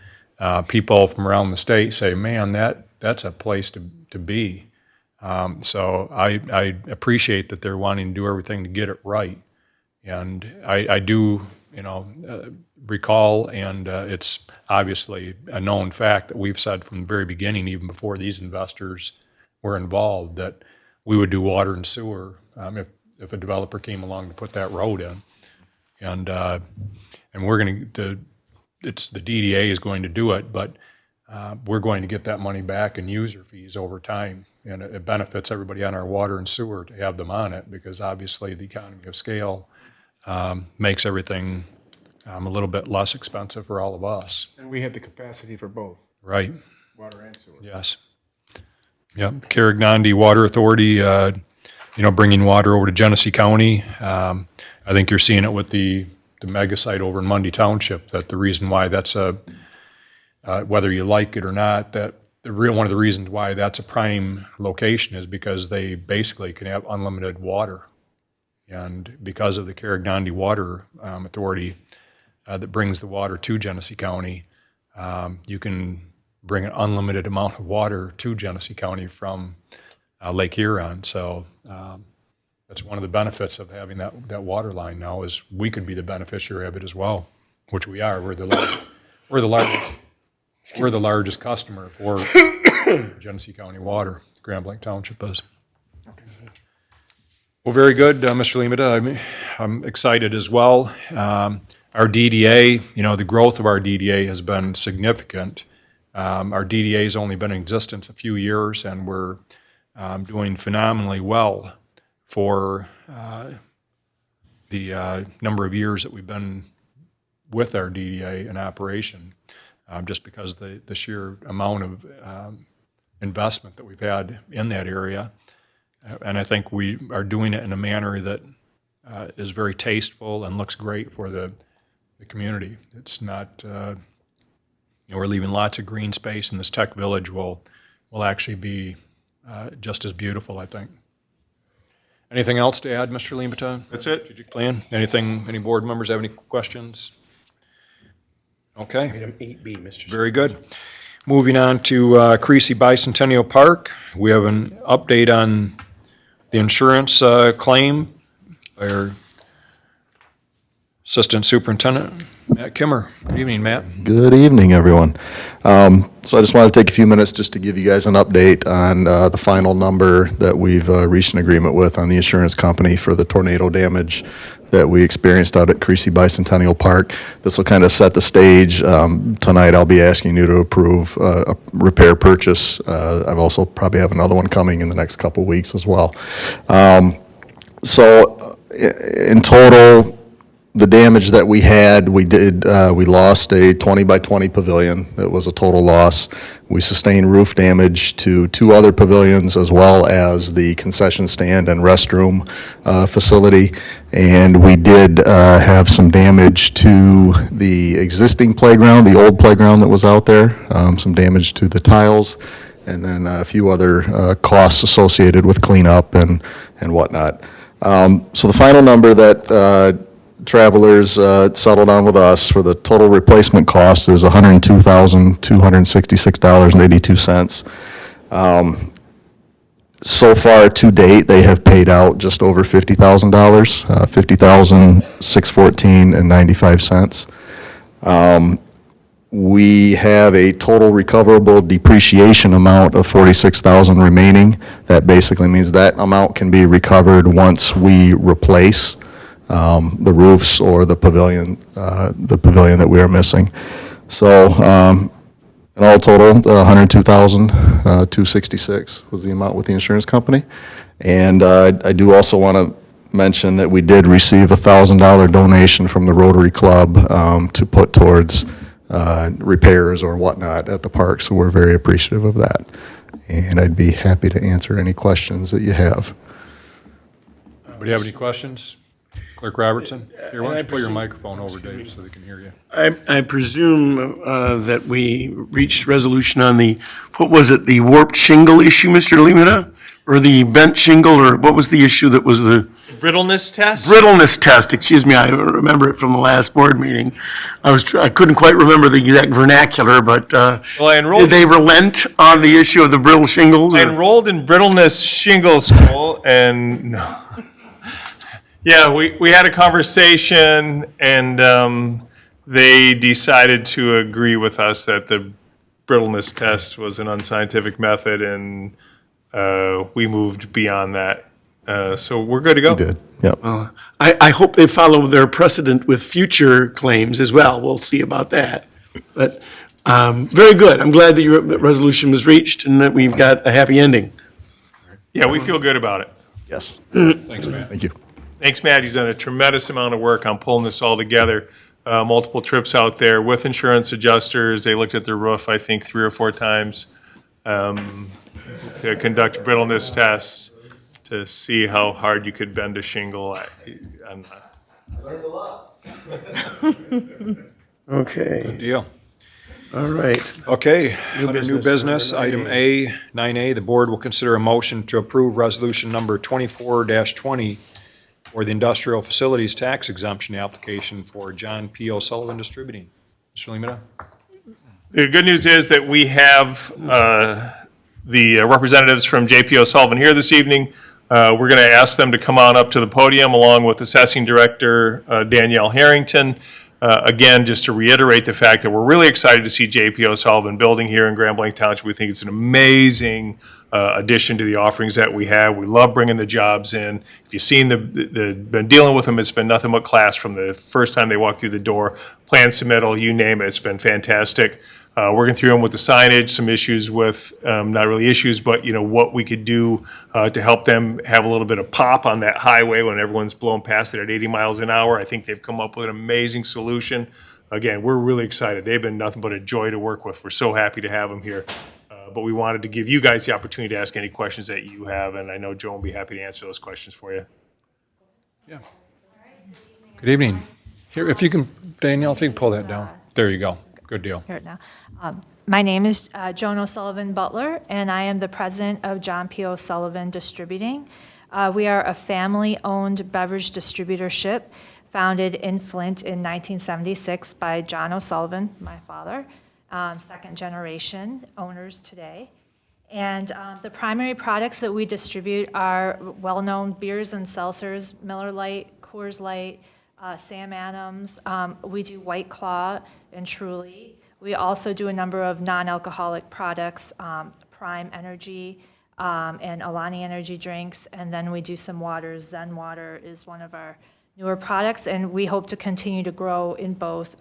people from around the state say, man, that's a place to be. So I appreciate that they're wanting to do everything to get it right. And I do, recall, and it's obviously a known fact that we've said from the very beginning, even before these investors were involved, that we would do water and sewer if a developer came along to put that road in. And we're going to, it's the DDA is going to do it, but we're going to get that money back in user fees over time. And it benefits everybody on our water and sewer to have them on it, because obviously the economy of scale makes everything a little bit less expensive for all of us. And we have the capacity for both, Right, water and sewer. yes. Yep, Carignandi Water Authority, bringing water over to Genesee County. I think you're seeing it with the mega site over in Mundy Township, that the reason why that's whether you like it or not, that one of the reasons why that's a prime location is because they basically can have unlimited water. And because of the Carignandi Water Authority, that brings the water to Genesee County. You can bring an unlimited amount of water to Genesee County from Lake Huron. So that's one of the benefits of having that water line now, is we could be the beneficiary of it as well, which we are. We're the largest customer for Genesee County Water, Grand Blanc Township is. Well, very good, Mr. Limita. I'm excited as well. Our DDA, the growth of our DDA has been significant. Our DDA has only been in existence a few years, and we're doing phenomenally well for the number of years that we've been with our DDA in operation, just because the sheer amount of investment that we've had in that area. And I think we are doing it in a manner that is very tasteful and looks great for the community. It's not, we're leaving lots of green space, and this tech village will actually be just as beautiful, I think. Anything else to add, Mr. Limita? That's it. Strategic plan? Anything, any board members have any questions? Okay. Item 8B, Mr. Very good. Moving on to Creasy Bicentennial Park. We have an update on the insurance claim by our Assistant Superintendent, Matt Kimmer. Good evening, Matt. Good evening, everyone. So I just wanted to take a few minutes just to give you guys an update on the final number that we've reached an agreement with on the insurance company for the tornado damage that we experienced out at Creasy Bicentennial Park. This will kind of set the stage. Tonight I'll be asking you to approve a repair purchase. I've also probably have another one coming in the next couple weeks as well. So in total, the damage that we had, we lost a 20 by 20 pavilion. It was a total loss. We sustained roof damage to 2 other pavilions, as well as the concession stand and restroom facility. And we did have some damage to the existing playground, the old playground that was out there, some damage to the tiles, and then a few other costs associated with cleanup and whatnot. So the final number that Travelers settled on with us for the total replacement cost is $102,266.82. So far to date, they have paid out just over $50,000, $50,614.95. We have a total recoverable depreciation amount of $46,000 remaining. That basically means that amount can be recovered once we replace the roofs or the pavilion that we are missing. So in all total, $102,266 was the amount with the insurance company. And I do also want to mention that we did receive a $1,000 donation from the Rotary Club to put towards repairs or whatnot at the park. So we're very appreciative of that. And I'd be happy to answer any questions that you have. Anybody have any questions? Clerk Robertson? Here, why don't you pull your presume- microphone over, Dave, so they can hear you. I presume that we reached resolution on the, what was it, the warped shingle issue, Mr. Limita? Or the bent shingle, or what was the issue that was the Brittleness test? brittleness test? Excuse me, I remember it from the last board meeting. I couldn't quite remember the exact vernacular, but Well, I did enrolled, they relent on the issue of the brittle shingles? I or- enrolled in brittleness shingle school, and no. Yeah, we had a conversation, and they decided to agree with us that the brittleness test was an unscientific method, and we moved beyond that. So we're good to go. Did, yep. I hope they follow their precedent with future claims as well. We'll see about that. But very good. I'm glad that your resolution was reached and that we've got a happy ending. Yeah, we feel good about it. Yes. Thanks, Matt. Thank you. Thanks, Matt. He's done a tremendous amount of work on pulling this all together. Multiple trips out there with insurance adjusters. They looked at their roof, I think, 3 or 4 times to conduct brittleness tests to see how hard you could bend a shingle. I'm not. Okay, Deal. all right. Okay, under new business, business, number item A, 9A, the board will consider a motion to approve resolution number 24-20 for the industrial facilities tax exemption application for John P. O'Sullivan Distributing. Mr. Limita? The good news is that we have the representatives from JP O'Sullivan here this evening. We're going to ask them to come on up to the podium along with Assessing Director Danielle Harrington. Again, just to reiterate the fact that we're really excited to see JP O'Sullivan building here in Grand Blanc Township. We think it's an amazing addition to the offerings that we have. We love bringing the jobs in. If you've seen been dealing with them, it's been nothing but class from the first time they walk through the door. Plan submittal, you name it, it's been fantastic. Working through them with the signage, some issues with, not really issues, but, what we could do to help them have a little bit of pop on that highway when everyone's blowing past it at 80 miles an hour. I think they've come up with an amazing solution. Again, we're really excited. They've been nothing but a joy to work with. We're so happy to have them here. But we wanted to give you guys the opportunity to ask any questions that you have, and I know Joe will be happy to answer those questions for you. Yeah. Good evening. Here, if you can, Danielle, if you can pull that down. There you go. Good deal. Here now. My name is Joan O'Sullivan Butler, and I am the president of John P. O'Sullivan Distributing. We are a family-owned beverage distributorship founded in Flint in 1976 by John O'Sullivan, my father, second generation owners today. And the primary products that we distribute are well-known beers and seltzers, Miller Lite, Coors Light, Sam Adams. We do White Claw and Truly. We also do a number of non-alcoholic products, Prime Energy and Alani Energy drinks, and then we do some waters. Zen Water is one of our newer products, and we hope to continue to grow in both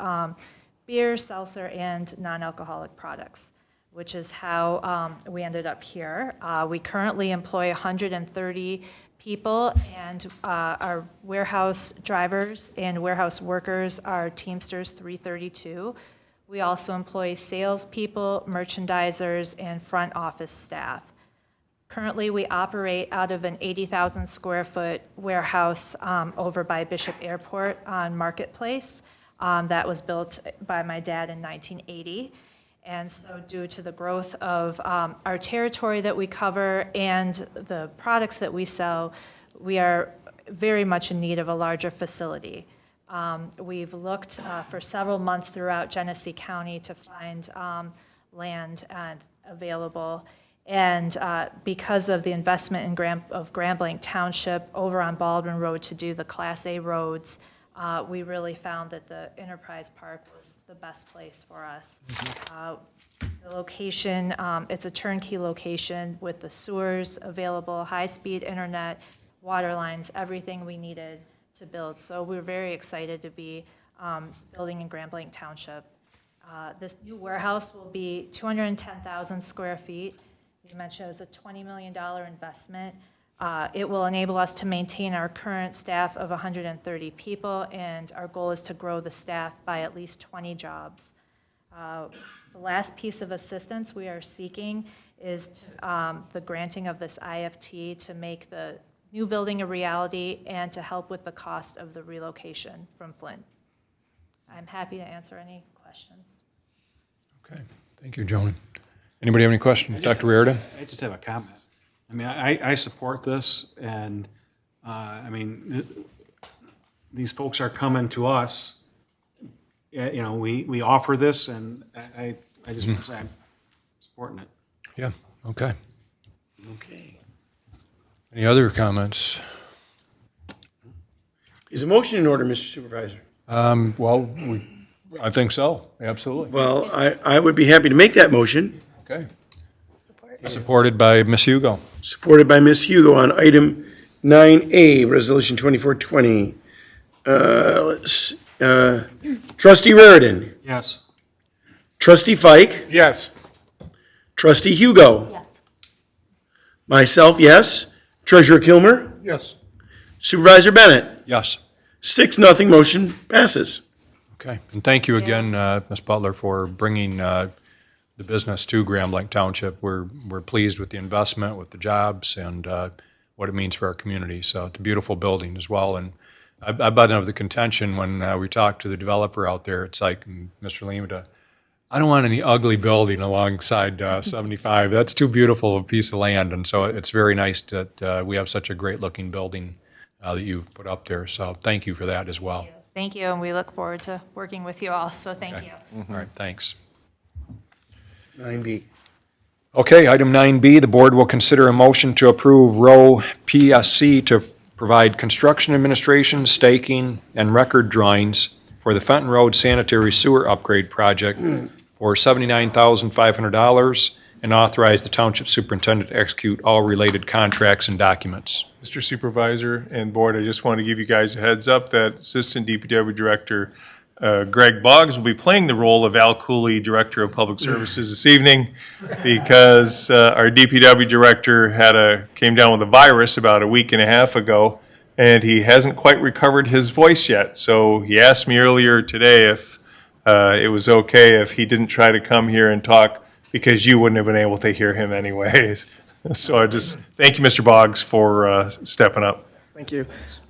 beer, seltzer, and non-alcoholic products, which is how we ended up here. We currently employ 130 people, and our warehouse drivers and warehouse workers are Teamsters 332. We also employ salespeople, merchandisers, and front office staff. Currently, we operate out of an 80,000 square foot warehouse over by Bishop Airport on Marketplace that was built by my dad in 1980. And so due to the growth of our territory that we cover and the products that we sell, we are very much in need of a larger facility. We've looked for several months throughout Genesee County to find land available. And because of the investment in Grand Blanc Township over on Baldwin Road to do the Class A roads, we really found that the Enterprise Park was the best place for us. The location, it's a turnkey location with the sewers available, high-speed internet, water lines, everything we needed to build. So we're very excited to be building in Grand Blanc Township. This new warehouse will be 210,000 square feet. You mentioned it was a $20 million investment. It will enable us to maintain our current staff of 130 people, and our goal is to grow the staff by at least 20 jobs. The last piece of assistance we are seeking is the granting of this IFT to make the new building a reality and to help with the cost of the relocation from Flint. I'm happy to answer any questions. Okay. Thank you, Joan. Anybody have any questions? Dr. Riordan? I just have a comment. I mean, I support this, and, these folks are coming to us. We offer this, and I just want to say I'm supporting it. Yeah, okay. Okay. Any other comments? Is a motion in order, Mr. Supervisor? Well, I think so, absolutely. Well, I would be happy to make that motion, Okay. Supported by Ms. Hugo. supported by Ms. Hugo on item 9A, Resolution 2420. Trustee Raridan. Yes. Trustee Fike. Yes. Trustee Hugo. Yes. Myself, yes. Treasurer Kilmer. Yes. Supervisor Bennett. Yes. 6-0, motion passes. Okay, and thank you again, Ms. Butler, for bringing the business to Grand Blanc Township. We're pleased with the investment, with the jobs, and what it means for our community. So it's a beautiful building as well. And I've been of the contention when we talked to the developer out there, it's like, Mr. Limita, I don't want any ugly building alongside 75. That's too beautiful a piece of land. And so it's very nice that we have such a great-looking building that you've put up there. So thank you for that as well. Thank you, and we look forward to working with you all, so thank you. All right, thanks. 9B. Okay, item 9B, the board will consider a motion to approve row PSC to provide construction administration, staking, and record drawings for the Fenton Road Sanitary Sewer Upgrade Project for $79,500 and authorize the Township Superintendent to execute all related contracts and documents. Mr. Supervisor and Board, I just want to give you guys a heads up that Assistant DPW Director Greg Boggs will be playing the role of Al Cooley, Director of Public Services this evening, because our DPW Director came down with a virus about a week and a half ago, and he hasn't quite recovered his voice yet. So he asked me earlier today if it was okay if he didn't try to come here and talk, because you wouldn't have been able to hear him anyways. So I just, thank you, Mr. Boggs, for stepping up. Thank you.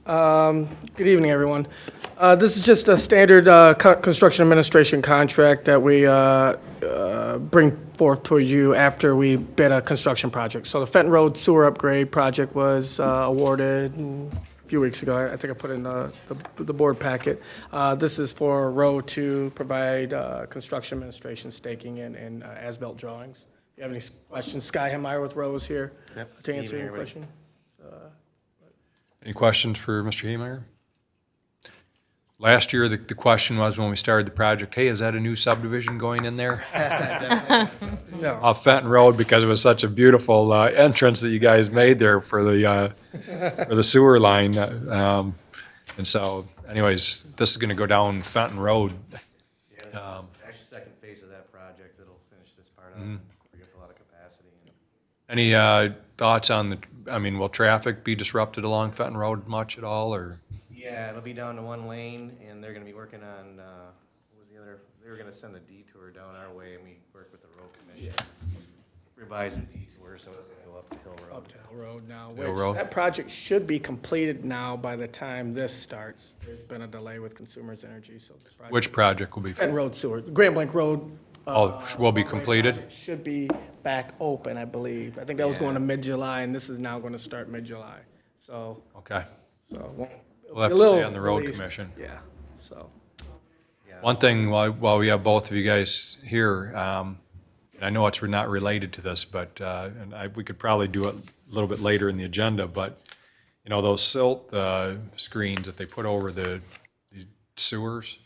Good evening, everyone. This is just a standard construction administration contract that we bring forth to you after we bid a construction project. So the Fenton Road Sewer Upgrade Project was awarded a few weeks ago. I think I put it in the board packet. This is for row to provide construction administration staking and as-built drawings. If you have any questions, Sky Hemeyer with Rose here to answer your question. Any questions for Mr. Haymeyer? Last year, the question was when we started the project, hey, is that a new subdivision going in there? No. Off Fenton Road, because it was such a beautiful entrance that you guys made there for the sewer line. And so anyways, this is going to go down Fenton Road. Actually, second phase of that project, it'll finish this part up, free up a lot of capacity. Any thoughts on will traffic be disrupted along Fenton Road much at all, or? Yeah, it'll be down to one lane, and they're gonna be working on, what was the other, they were gonna send a detour down our way, and we work with the road commission. Revise the detour, so it's gonna go up to Hill Road. Up to Hill Road now. Hill which Road. That project should be completed now by the time this starts. There's been a delay with Consumers Energy, so this project. Which project will be? Fenton Road Sewer, Grand Blanc Road. Will be completed? Should be back open, I believe. I think that was going to mid-July, and this is now going to start mid-July. So, Okay. it'll We'll have be a to stay little on the road release. commission. Yeah, so. One thing, while we have both of you guys here, and I know it's not related to this, but, we could probably do it a little bit later in the agenda, but, those silt screens that they put over the sewers,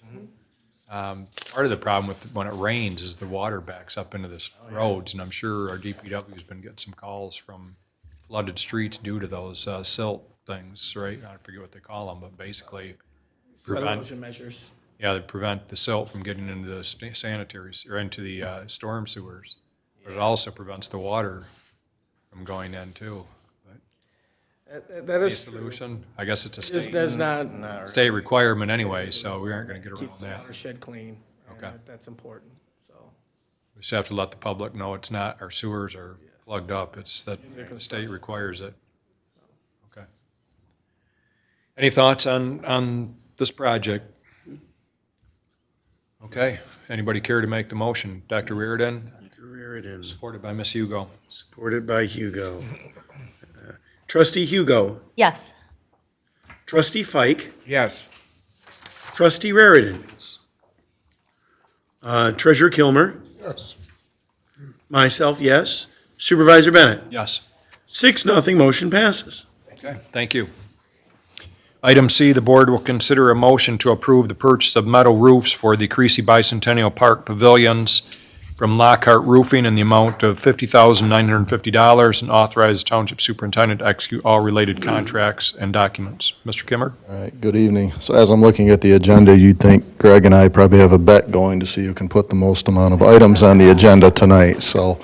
part of the problem with when it rains is the water backs up into the roads, and I'm sure our DPW's been getting some calls from flooded streets due to those silt things, right? I forget what they call them, but basically Erosion measures. they prevent the silt from getting into the sanitaries or into the storm sewers. But it also prevents the water from going in too. That Any is, solution? I guess it's a there's state not, state requirement anyway, so we aren't gonna get around that. watershed clean. and Okay. That's important, so. We just have to let the public know it's not, our sewers are plugged up, it's that the state requires it. Okay. Any thoughts on this project? Okay, anybody care to make the motion? Dr. Reardon, Reardon, supported by Ms. Hugo. supported by Hugo. Trustee Hugo, Yes. Trustee Fike, Yes. Trustee Raridan. Treasurer Kilmer. Yes. Myself, yes. Supervisor Bennett. Yes. 6-0, motion passes. Okay, thank you. Item C, the board will consider a motion to approve the purchase of metal roofs for the Creasy Bicentennial Park pavilions from Lockhart Roofing in the amount of $50,950 and authorize the Township Superintendent to execute all related contracts and documents. Mr. Kimmer? All right, good evening. So as I'm looking at the agenda, you'd think Greg and I probably have a bet going to see who can put the most amount of items on the agenda tonight, so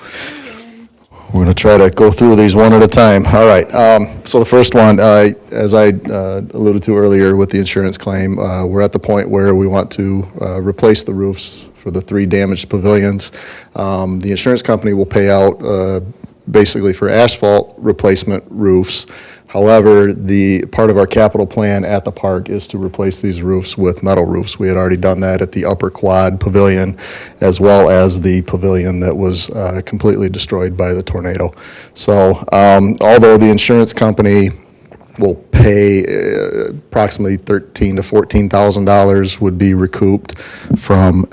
we're going to try to go through these one at a time. All right, so the first one, as I alluded to earlier with the insurance claim, we're at the point where we want to replace the roofs for the 3 damaged pavilions. The insurance company will pay out basically for asphalt replacement roofs. However, the part of our capital plan at the park is to replace these roofs with metal roofs. We had already done that at the Upper Quad Pavilion, as well as the pavilion that was completely destroyed by the tornado. So although the insurance company We'll pay approximately $13,000 to $14,000 would be recouped from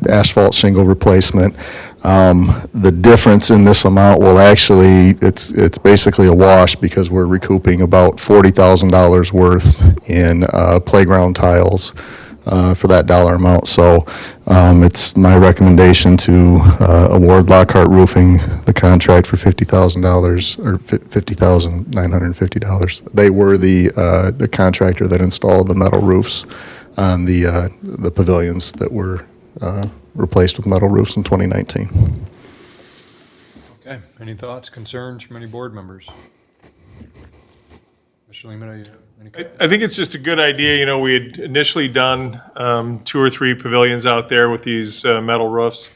asphalt shingle replacement. The difference in this amount will actually, it's basically a wash because we're recouping about $40,000 worth in playground tiles for that dollar amount. So it's my recommendation to award Lockhart Roofing the contract for $50,000 or $50,950. They were the contractor that installed the metal roofs on the pavilions that were replaced with metal roofs in 2019. Okay, any thoughts, concerns from any board members? Mr. Lehman, you have any? I think it's just a good idea. You know, we had initially done 2 or 3 pavilions out there with these metal roofs.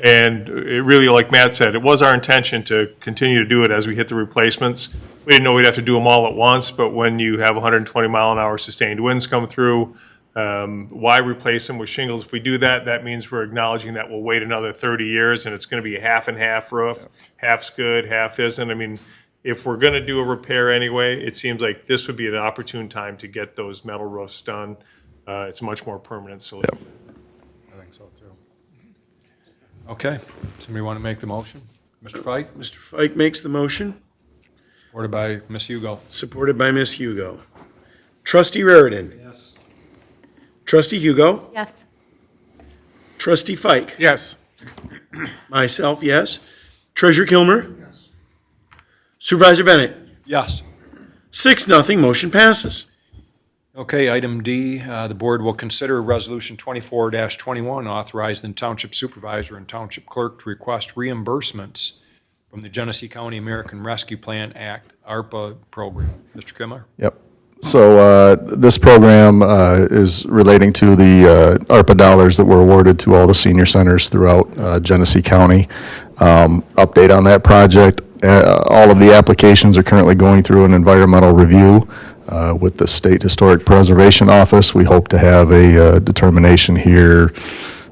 And it really, like Matt said, it was our intention to continue to do it as we hit the replacements. We didn't know we'd have to do them all at once, but when you have 120 mile an hour sustained winds come through, why replace them with shingles? If we do that, that means we're acknowledging that we'll wait another 30 years and it's going to be a half and half roof. Half's good, half isn't. I mean, if we're going to do a repair anyway, it seems like this would be an opportune time to get those metal roofs done. It's a much more permanent solution. I think so too. Okay, somebody want to make the motion? Mr. Fike, Mr. Fike makes the motion, supported by Ms. Hugo. supported by Ms. Hugo. Trustee Raritan. Yes. Trustee Hugo. Yes. Trustee Fike. Yes. Myself, yes. Treasurer Kilmer. Yes. Supervisor Bennett. Yes. 6-0, motion passes. Okay, item D, the board will consider Resolution 24-21, authorizing the Township Supervisor and Township Clerk to request reimbursements from the Genesee County American Rescue Plan Act, ARPA program. Mr. Kimler? Yep. So this program is relating to the ARPA dollars that were awarded to all the senior centers throughout Genesee County. Update on that project. All of the applications are currently going through an environmental review with the State Historic Preservation Office. We hope to have a determination here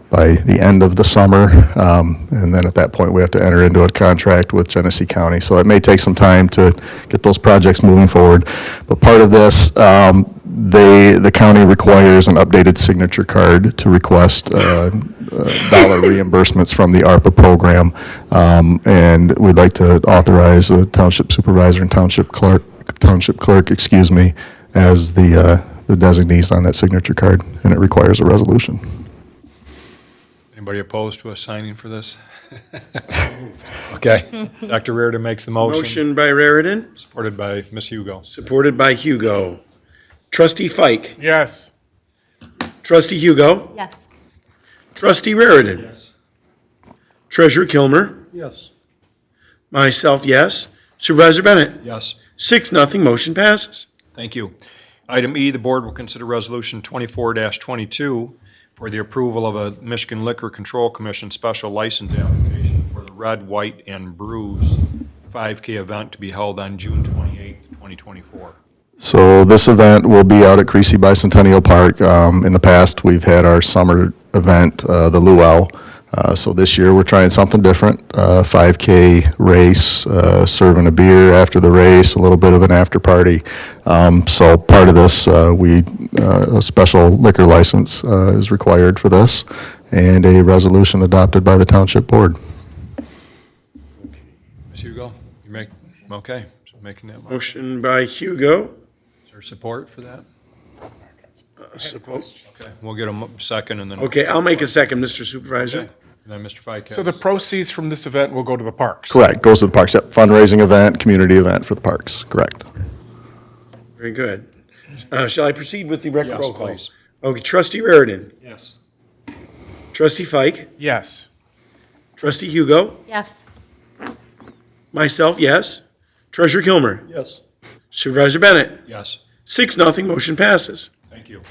by the end of the summer, and then at that point we have to enter into a contract with Genesee County. So it may take some time to get those projects moving forward. But part of this, the county requires an updated signature card to request dollar reimbursements from the ARPA program, and we'd like to authorize the township supervisor and township clerk, as the designees on that signature card, and it requires a resolution. Anybody opposed to us signing for this? Okay, Dr. Reardon makes the motion, Motion by Raritan, supported by Ms. Hugo. supported by Hugo. Trustee Fike. Yes. Trustee Hugo. Yes. Trustee Raritan. Yes. Treasurer Kilmer. Yes. Myself, yes. Supervisor Bennett. Yes. 6-0, motion passes. Thank you. Item E, the board will consider Resolution 24-22 for the approval of a Michigan Liquor Control Commission special license application for the Red, White, and Brews 5K event to be held on June 28, 2024. So this event will be out at Creasy Bicentennial Park. In the past, we've had our summer event, the Luau. So this year, we're trying something different, 5K race, serving a beer after the race, a little bit of an after party. So part of this, a special liquor license is required for this, and a resolution adopted by the Township Board. Ms. Hugo, you make, okay, so making that motion. Motion by Hugo. Is there support for that? Support. Okay, we'll get a second and then. Okay, I'll make a second, Mr. Supervisor. Okay, and then Mr. Fike. So the proceeds from this event will go to the parks? Correct, goes to the parks, yep, fundraising event, community event for the parks, correct. Very good. Shall I proceed with the record Yes, roll call? please. Okay, Trustee Raritan. Yes. Trustee Fike. Yes. Trustee Hugo. Yes. Myself, yes. Treasurer Kilmer. Yes. Supervisor Bennett. Yes. 6-0, motion passes. Thank you.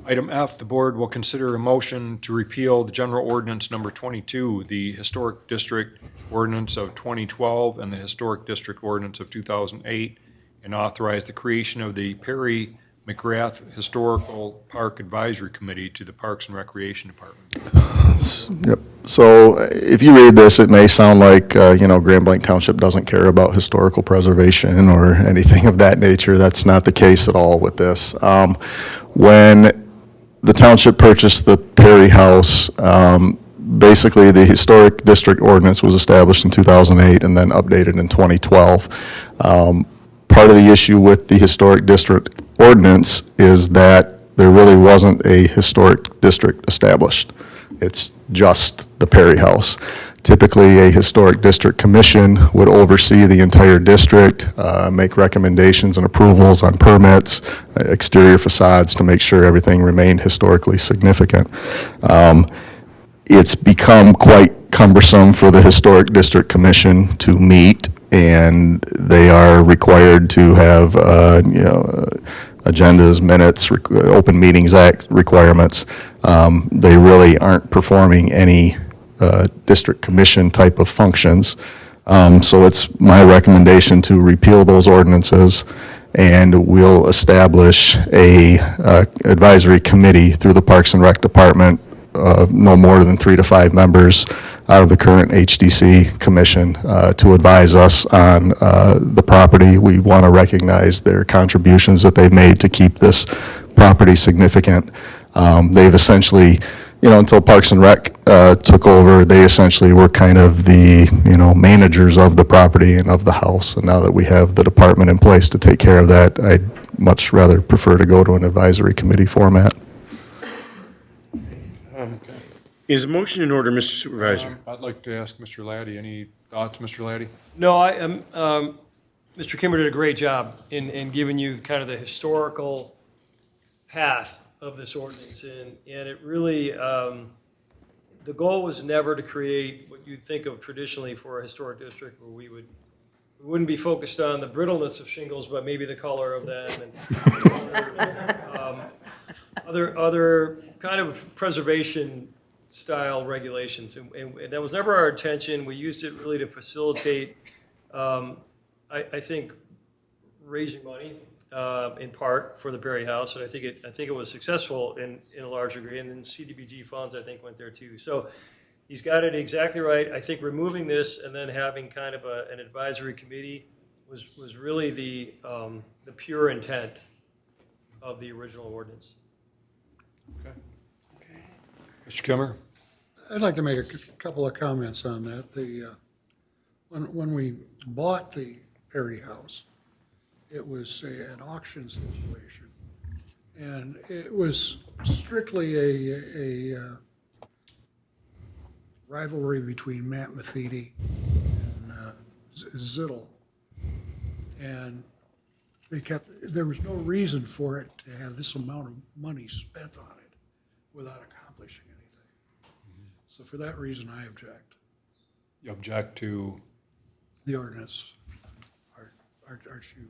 Item F, the board will consider a motion to repeal the General Ordinance Number 22, the Historic District Ordinance of 2012 and the Historic District Ordinance of 2008, and authorize the creation of the Perry McGrath Historical Park Advisory Committee to the Parks and Recreation Department. Yep. So if you read this, it may sound like, Grand Blanc Township doesn't care about historical preservation or anything of that nature. That's not the case at all with this. When the township purchased the Perry House, basically the Historic District Ordinance was established in 2008 and then updated in 2012. Part of the issue with the Historic District Ordinance is that there really wasn't a historic district established. It's just the Perry House. Typically, a Historic District Commission would oversee the entire district, make recommendations and approvals on permits, exterior facades to make sure everything remained historically significant. It's become quite cumbersome for the Historic District Commission to meet, and they are required to have, agendas, minutes, Open Meetings Act requirements. They really aren't performing any district commission type of functions. So it's my recommendation to repeal those ordinances, and we'll establish a advisory committee through the Parks and Rec Department, no more than 3 to 5 members out of the current HDC commission to advise us on the property. We want to recognize their contributions that they've made to keep this property significant. They've essentially, until Parks and Rec took over, they essentially were kind of the, managers of the property and of the house. And now that we have the department in place to take care of that, I'd much rather prefer to go to an advisory committee format. Is a motion in order, Mr. Supervisor? I'd like to ask Mr. Laddie, any thoughts, Mr. Laddie? No, Mr. Kimmer did a great job in giving you kind of the historical path of this ordinance, and it really, the goal was never to create what you'd think of traditionally for a historic district, where we wouldn't be focused on the brittleness of shingles, but maybe the color of them and other kind of preservation style regulations, and that was never our intention. We used it really to facilitate, I think, raising money in part for the Perry House, and I think it was successful in a large degree. And then CDBG funds, I think, went there too. So he's got it exactly right. I think removing this and then having kind of an advisory committee was really the pure intent of the original ordinance. Okay. Mr. Kimmer? I'd like to make a couple of comments on that. When we bought the Perry House, it was an auction situation, and it was strictly a rivalry between Matt Matheny and Zittel, and there was no reason for it to have this amount of money spent on it without accomplishing anything. So for that reason, I object. You object to? The ordinance. Aren't you?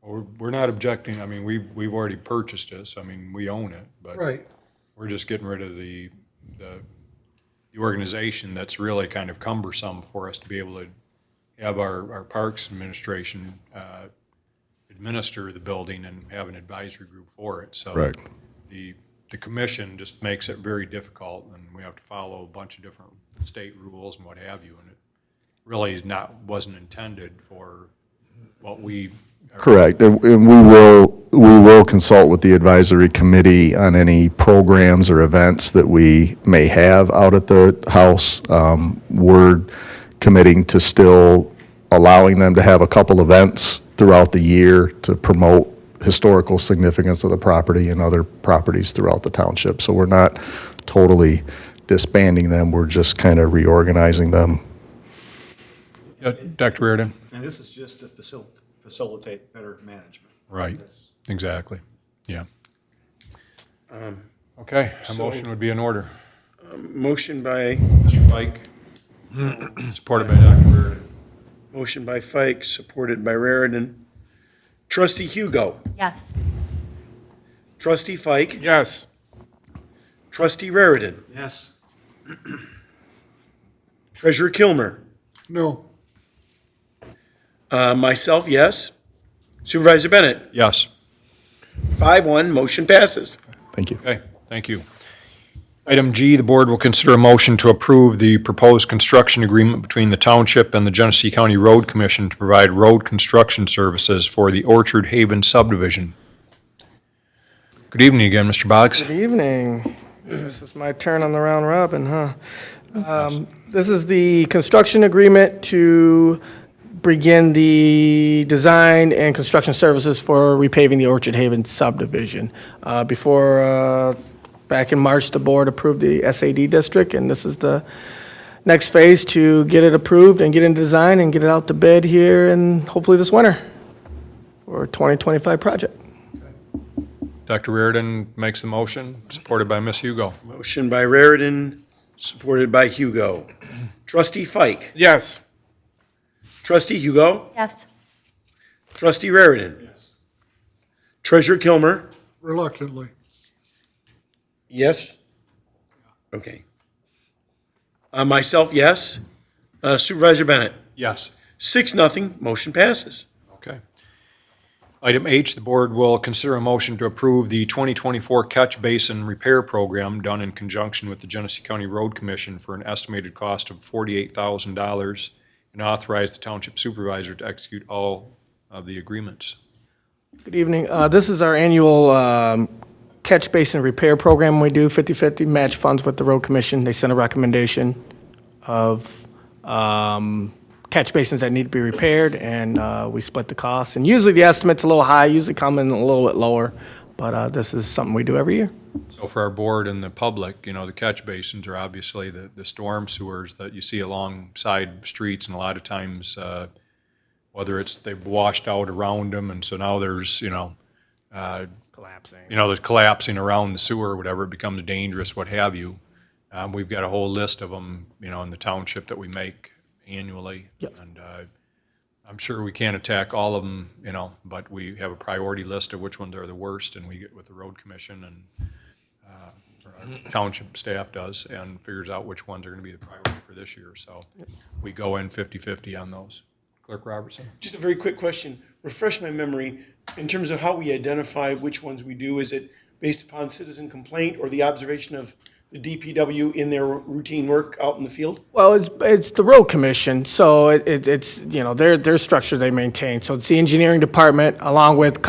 Well, we're not objecting. I mean, we've already purchased this. I mean, we own it, but Right. we're just getting rid of the organization that's really kind of cumbersome for us to be able to have our Parks Administration administer the building and have an advisory group for it. So Right. The commission just makes it very difficult, and we have to follow a bunch of different state rules and what have you, and it really wasn't intended for what we. Correct. And we will consult with the advisory committee on any programs or events that we may have out at the house. We're committing to still allowing them to have a couple events throughout the year to promote historical significance of the property and other properties throughout the township. So we're not totally disbanding them, we're just kind of reorganizing them. Yeah, Dr. Reardon? And this is just to facilitate better management. Right, That's- exactly, yeah. Okay, a motion would be in order. Motion by, Mr. Fike, supported by Dr. Reardon. motion by Fike, supported by Raridan. Trustee Hugo. Yes. Trustee Fike. Yes. Trustee Raridan. Yes. Treasurer Kilmer. No. Myself, yes. Supervisor Bennett. Yes. 5-1, motion passes. Thank you. Okay, thank you. Item G, the board will consider a motion to approve the proposed construction agreement between the Township and the Genesee County Road Commission to provide road construction services for the Orchard Haven subdivision. Good evening again, Mr. Boggs. Good evening. This is my turn on the round robin, huh? This is the construction agreement to begin the design and construction services for repaving the Orchard Haven subdivision. Back in March, the board approved the SAD district, and this is the next phase to get it approved and get in design and get it out to bid here and hopefully this winter for a 2025 project. Dr. Reardon makes the motion, supported by Ms. Hugo. Motion by Raritan, supported by Hugo. Trustee Fike. Yes. Trustee Hugo. Yes. Trustee Raritan. Yes. Treasurer Kilmer. Reluctantly. Yes? Okay. Myself, yes. Supervisor Bennett. Yes. 6-0, motion passes. Okay. Item H, the board will consider a motion to approve the 2024 catch basin repair program done in conjunction with the Genesee County Road Commission for an estimated cost of $48,000 and authorize the township supervisor to execute all of the agreements. Good evening. This is our annual catch basin repair program we do, 50/50 match funds with the road commission. They send a recommendation of catch basins that need to be repaired, and we split the costs. And usually the estimate's a little high, usually come in a little bit lower, but this is something we do every year. So for our board and the public, the catch basins are obviously the storm sewers that you see alongside streets, and a lot of times, whether it's they've washed out around them, and so now there's, Collapsing. there's collapsing around the sewer or whatever, it becomes dangerous, what have you. We've got a whole list of them, in the township that we make annually. Yep. And I'm sure we can't attack all of them, but we have a priority list of which ones are the worst, and we get with the road commission and our township staff does, and figures out which ones are going to be the priority for this year. So we go in 50/50 on those. Clerk Robertson? Just a very quick question. Refresh my memory in terms of how we identify which ones we do. Is it based upon citizen complaint or the observation of the DPW in their routine work out in the field? Well, it's the road commission, so it's their structure they maintain. So it's the engineering department along with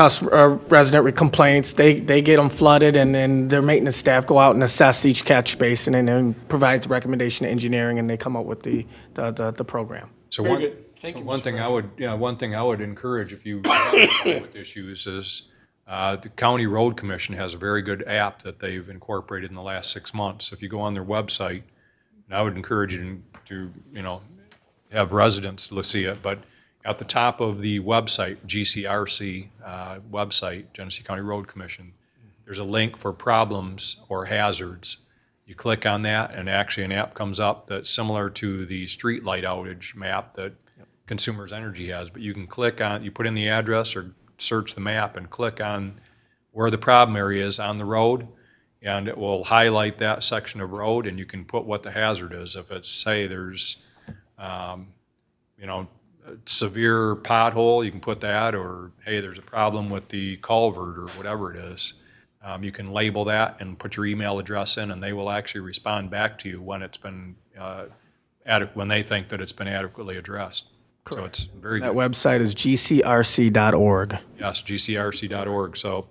resident complaints. They get them flooded, and then their maintenance staff go out and assess each catch basin and then provide the recommendation to engineering, and they come up with the program. So Very one, good. Thank so you, one Mr. thing I would encourage if you have a problem with issues is, the County Road Commission has a very good app that they've incorporated in the last 6 months. If you go on their website, and I would encourage you to have residents to see it, but at the top of the website, GCRC website, Genesee County Road Commission, there's a link for problems or hazards. You click on that, and actually an app comes up that's similar to the street light outage map that Consumers Energy has, but you can click on, you put in the address or search the map and click on where the problem area is on the road, and it will highlight that section of road, and you can put what the hazard is. If it's, say, there's, a severe pothole, you can put that, or, hey, there's a problem with the culvert or whatever it is. You can label that and put your email address in, and they will actually respond back to you when it's been, when they think that it's been adequately addressed. So it's very That good. website is gcrc.org. Yes, gcrc.org. So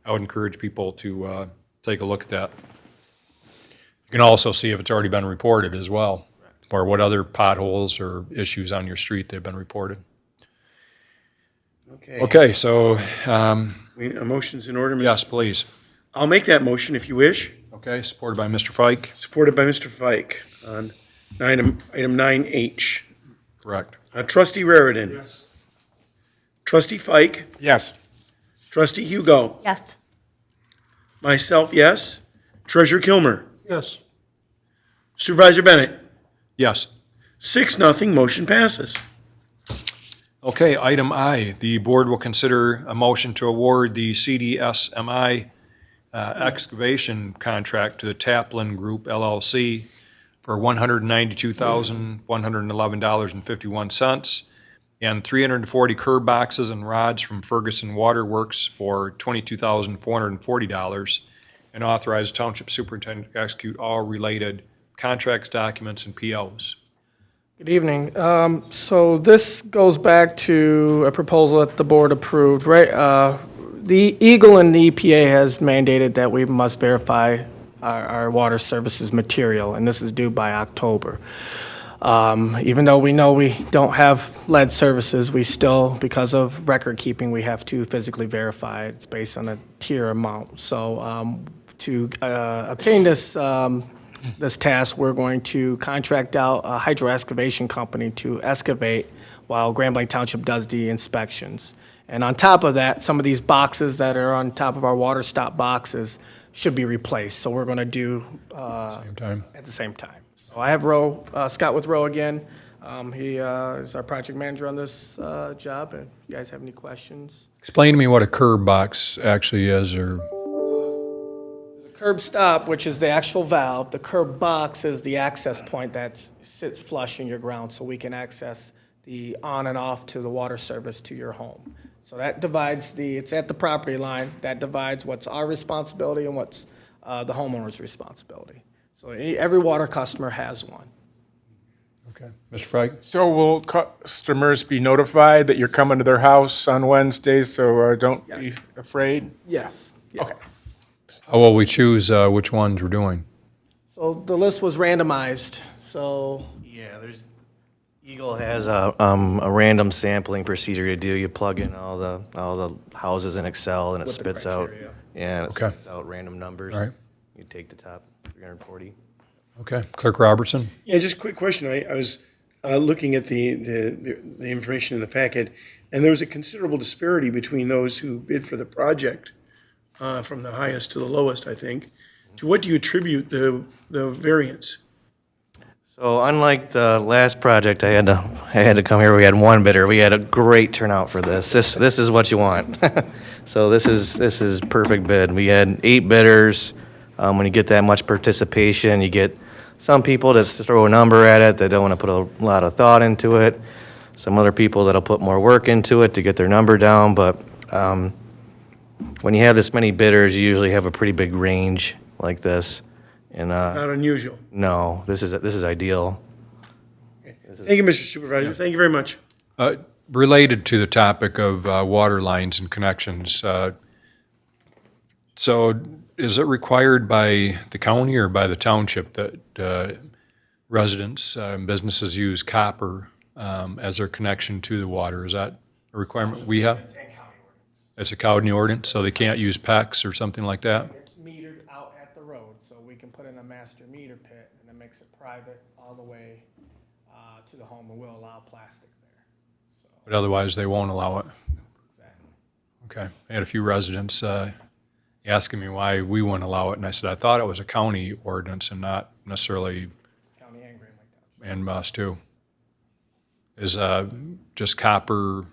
I would encourage people to take a look at that. You can also see if it's already been reported as well, or what other potholes or issues on your street they've been reported. Okay, so, A motion's in order, Mr. yes, please. I'll make that motion if you wish. Okay, supported by Mr. Fike. Supported by Mr. Fike on item 9H. Correct. Trustee Raritan. Yes. Trustee Fike. Yes. Trustee Hugo. Yes. Myself, yes. Treasurer Kilmer. Yes. Supervisor Bennett. Yes. 6-0, motion passes. Okay, item I, the board will consider a motion to award the CDSMI excavation contract to the Taplin Group LLC for $192,111.51 and 340 curb boxes and rods from Ferguson Waterworks for $22,440, and authorize Township Superintendent to execute all related contracts, documents, and POs. Good evening. So this goes back to a proposal that the board approved, right? The Eagle and the EPA has mandated that we must verify our water services material, and this is due by October. Even though we know we don't have lead services, we still, because of record keeping, we have to physically verify it. It's based on a tier amount. So to obtain this task, we're going to contract out a hydro excavation company to excavate while Grand Blanc Township does the inspections. And on top of that, some of these boxes that are on top of our water stop boxes should be replaced. So we're going to do Same time. at the same time. So I have Roe, Scott with Roe again. He is our project manager on this job. And if you guys have any questions? Explain to me what a curb box actually is, or... There's a curb stop, which is the actual valve. The curb box is the access point that sits flush in your ground, so we can access the on and off to the water service to your home. So that divides it's at the property line. That divides what's our responsibility and what's the homeowner's responsibility. So every water customer has one. Okay. Mr. Feig? So will customers be notified that you're coming to their house on Wednesdays, so don't be afraid? Yes. Okay. How will we choose which ones we're doing? So the list was randomized, so Yeah, Eagle has a random sampling procedure to do. You plug in all the houses in Excel and it With the spits out. criteria. Yeah, it Okay. spits out random numbers. All right. You take the top 340. Okay. Clerk Robertson? Yeah, just a quick question. I was looking at the information in the packet, and there was a considerable disparity between those who bid for the project, from the highest to the lowest, I think. To what do you attribute the variance? So unlike the last project, I had to come here. We had one bidder. We had a great turnout for this. This is what you want. So this is perfect bid. We had 8 bidders. When you get that much participation, you get some people that throw a number at it. They don't want to put a lot of thought into it. Some other people that'll put more work into it to get their number down. But when you have this many bidders, you usually have a pretty big range like this. And Not unusual. no, this is ideal. Thank you, Mr. Supervisor. Thank you very much. Related to the topic of water lines and connections, so is it required by the county or by the township that residents and businesses use copper as their connection to the water? Is that a requirement we have? It's a county ordinance, so they can't use PEX or something like that? it's metered out at the road, so we can put in a master meter pit, and it makes it private all the way to the home, and we'll allow plastic there. But otherwise, they won't allow it? Exactly. Okay. I had a few residents asking me why we wouldn't allow it, and I said, I thought it was a county ordinance and not necessarily, County and Grand Lake Township. and us too. Is just copper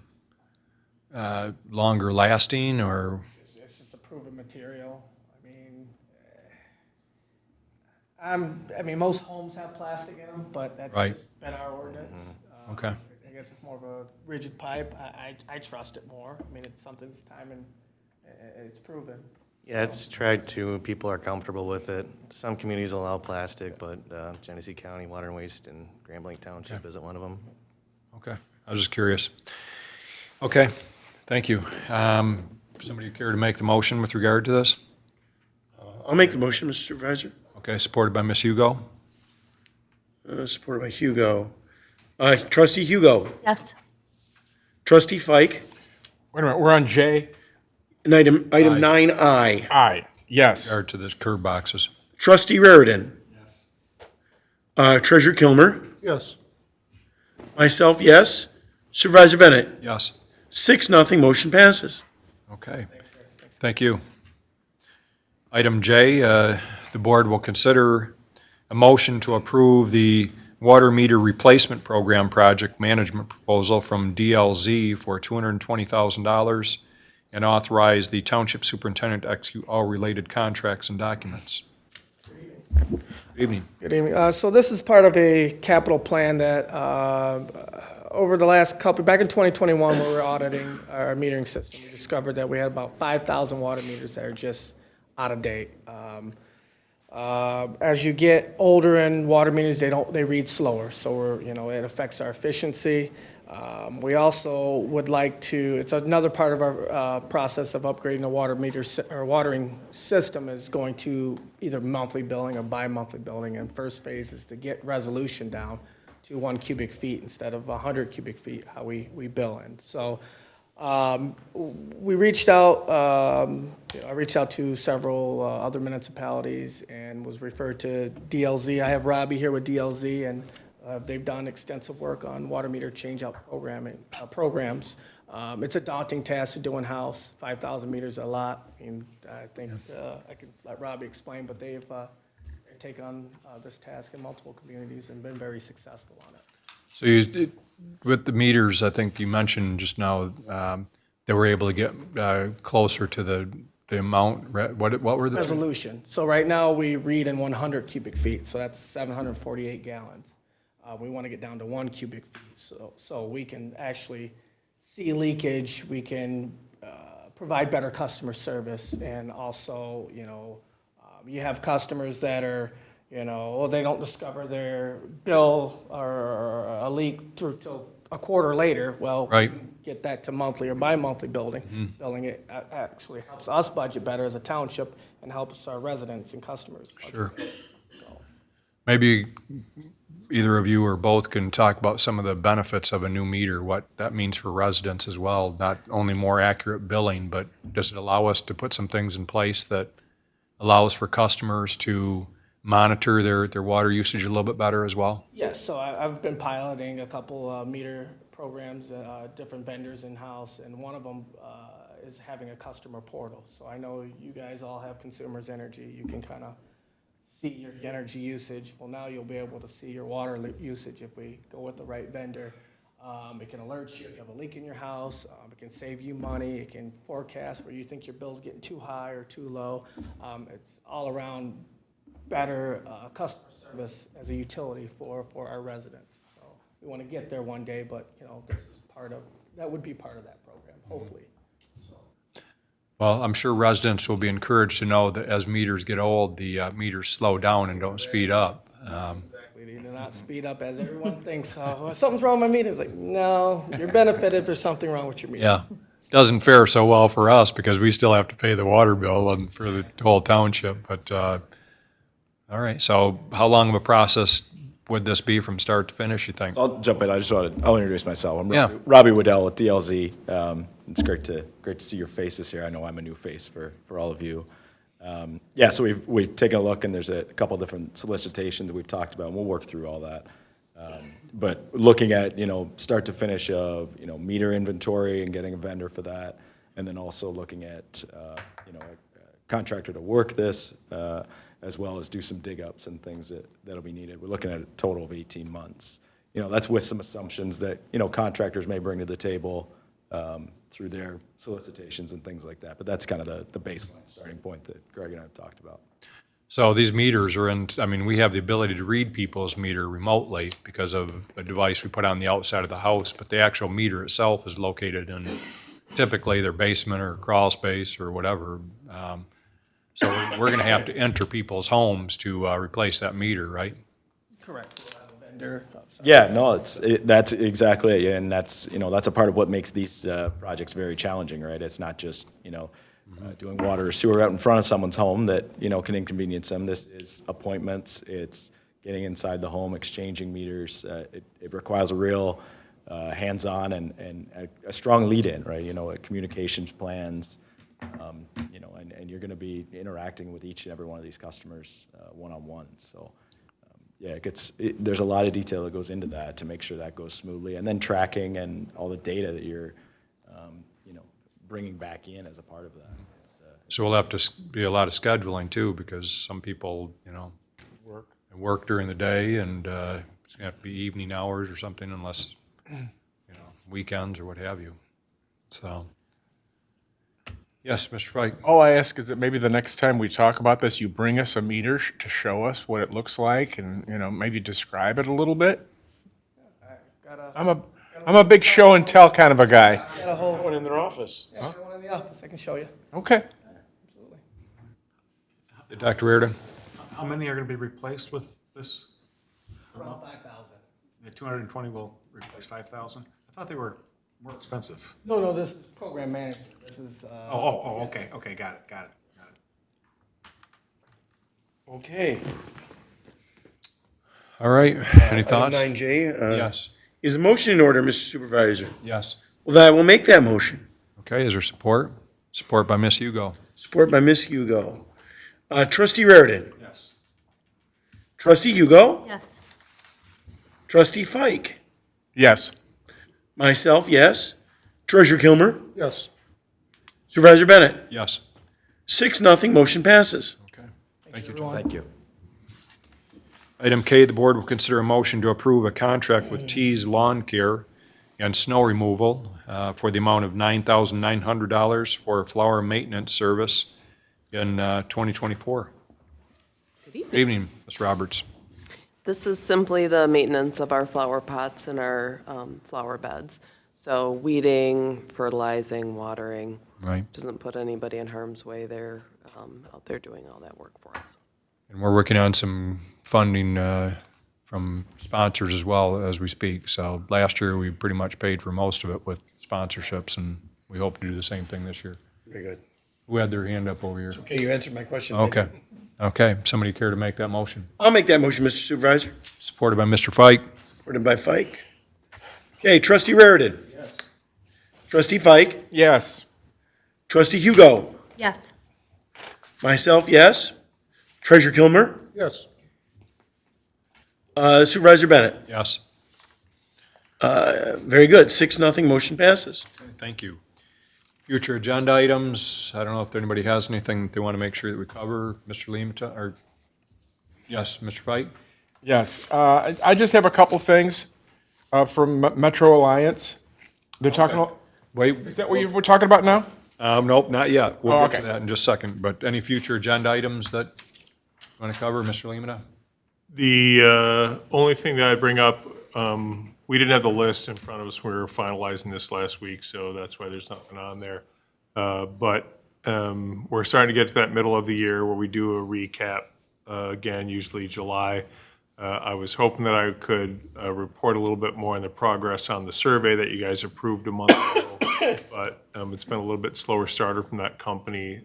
longer lasting, or? It's just a proven material. I mean, most homes have plastic in them, but that's Right. just been our ordinance. Okay. I guess it's more of a rigid pipe. I trust it more. I mean, it's something's time and it's proven. Yeah, it's tried to. People are comfortable with it. Some communities allow plastic, but Genesee County Water and Waste and Grand Blanc Township isn't one of them. Okay, I was just curious. Okay, thank you. Somebody care to make the motion with regard to this? I'll make the motion, Mr. Supervisor. Okay, supported by Ms. Hugo. Supported by Hugo. Trustee Hugo. Yes. Trustee Fike. Wait a minute, we're on J? And item 9I. Aye, yes. With regard to the curb boxes. Trustee Raridan. Yes. Treasurer Kilmer. Yes. Myself, yes. Supervisor Bennett. Yes. 6-0, motion passes. Okay, thank you. Item J, the board will consider a motion to approve the water meter replacement program project management proposal from DLZ for $220,000 and authorize the township superintendent to execute all related contracts and documents. Good evening. Good evening. So this is part of a capital plan that over the last couple, back in 2021, when we were auditing our metering system, we discovered that we had about 5,000 water meters that are just out of date. As you get older in water meters, they read slower, so it affects our efficiency. We also would like to, it's another part of our process of upgrading the water meter, or watering system is going to either monthly billing or bi-monthly billing. And first phase is to get resolution down to 1 cubic feet instead of 100 cubic feet, how we bill in. So we reached out, I reached out to several other municipalities and was referred to DLZ. I have Robbie here with DLZ, and they've done extensive work on water meter change-out programs. It's a daunting task to do in-house. 5,000 meters is a lot. I mean, I think I could let Robbie explain, but they've taken on this task in multiple communities and been very successful on it. So with the meters, I think you mentioned just now, they were able to get closer to the amount, what were the? Resolution. So right now, we read in 100 cubic feet, so that's 748 gallons. We want to get down to 1 cubic feet, so we can actually see leakage, we can provide better customer service, and also, you have customers that are, they don't discover their bill or a leak till a quarter later. Well, Right. get that to monthly or bi-monthly billing. It actually helps us budget better as a township and helps our residents and customers budget. Sure. Maybe either of you or both can talk about some of the benefits of a new meter, what that means for residents as well. Not only more accurate billing, but does it allow us to put some things in place that allows for customers to monitor their water usage a little bit better as well? Yes, so I've been piloting a couple meter programs, different vendors in-house, and one of them is having a customer portal. So I know you guys all have Consumers Energy. You can kind of see your energy usage. Well, now you'll be able to see your water usage if we go with the right vendor. It can alert you if you have a leak in your house. It can save you money. It can forecast where you think your bill's getting too high or too low. It's all around better customer service as a utility for our residents. So we want to get there one day, but this is that would be part of that program, hopefully. Well, I'm sure residents will be encouraged to know that as meters get old, the meters slow down and don't speed up. Exactly. They do not speed up as everyone thinks. Something's wrong with my meter. It's like, no, you're benefited. There's something wrong with your meter. Yeah. Doesn't fare so well for us because we still have to pay the water bill and for the whole township. But, all right. So how long of a process would this be from start to finish, you think? I'll jump in. I'll introduce myself. I'm Yeah. Robbie Waddell with DLZ. It's great to see your faces here. I know I'm a new face for all of you. So we've taken a look, and there's a couple different solicitations that we've talked about, and we'll work through all that. But looking at start to finish of meter inventory and getting a vendor for that, and then also looking at a contractor to work this, as well as do some dig ups and things that'll be needed. We're looking at a total of 18 months. That's with some assumptions that contractors may bring to the table through their solicitations and things like that. But that's kind of the baseline starting point that Greg and I have talked about. So these meters are we have the ability to read people's meter remotely because of a device we put on the outside of the house, but the actual meter itself is located in typically their basement or crawl space or whatever. So we're going to have to enter people's homes to replace that meter, right? Correct. We'll have a vendor. Yeah, no, that's exactly it, and that's a part of what makes these projects very challenging, right? It's not just doing water or sewer out in front of someone's home that can inconvenience them. This is appointments. It's getting inside the home, exchanging meters. It requires a real hands-on and a strong lead-in, right? Communications plans, and you're going to be interacting with each and every one of these customers one-on-one. So. There's a lot of detail that goes into that to make sure that goes smoothly, and then tracking and all the data that you're, bringing back in as a part of that. So we'll have to be a lot of scheduling too, because some people, work during the day, and it's going to have to be evening hours or something, unless weekends or what have you. So, yes, Mr. Fike. All I ask is that maybe the next time we talk about this, you bring us a meter to show us what it looks like, and maybe describe it a little bit. I'm I'm a big show and tell kind of a guy. Got a whole, One in their office. one in the office, I can show you. Okay. Dr. Reardon? How many are going to be replaced with this? Around 5,000. The 220 will replace 5,000? I thought they were more expensive. No, this is program management. This is, Okay, got it. Okay. All right, any thoughts? 9J. Yes. Is a motion in order, Mr. Supervisor? Yes. Well, then I will make that motion. Okay, is there support? Support by Ms. Hugo. Support by Ms. Hugo. Trustee Raridan? Yes. Trustee Hugo? Yes. Trustee Fike? Yes. Myself, yes. Treasurer Kilmer? Yes. Supervisor Bennett? Yes. 6-0, motion passes. Okay, thank you, John. Thank you. Item K, the board will consider a motion to approve a contract with T's Lawn Care and Snow Removal for the amount of $9,900 for flower maintenance service in 2024. Good evening, Ms. Roberts. This is simply the maintenance of our flower pots and our flower beds. So weeding, fertilizing, watering. Right. Doesn't put anybody in harm's way. They're out there doing all that work for us. And we're working on some funding from sponsors as well as we speak. So last year, we pretty much paid for most of it with sponsorships, and we hope to do the same thing this year. Very good. Who had their hand up over here? Okay, you answered my question. Thank Okay. you. Okay, somebody care to make that motion? I'll make that motion, Mr. Supervisor. Supported by Mr. Fike. Supported by Fike. Okay, Trustee Raridan? Yes. Trustee Fike? Yes. Trustee Hugo? Yes. Myself, yes. Treasurer Kilmer? Yes. Supervisor Bennett? Yes. Very good. 6-0, motion passes. Thank you. Future agenda items, I don't know if anybody has anything that they want to make sure that we cover. Mr. Limata, or, yes, Mr. Fike? Yes. I just have a couple things from Metro Alliance. They're talking about, Wait, is that what we're talking about now? nope, not yet. We'll Oh, get to okay. that in just a second. But any future agenda items that you want to cover, Mr. Limata? The only thing that I bring up, we didn't have the list in front of us. We were finalizing this last week, so that's why there's nothing on there. But we're starting to get to that middle of the year where we do a recap, again, usually July. I was hoping that I could report a little bit more on the progress on the survey that you guys approved a month ago. But it's been a little bit slower starter from that company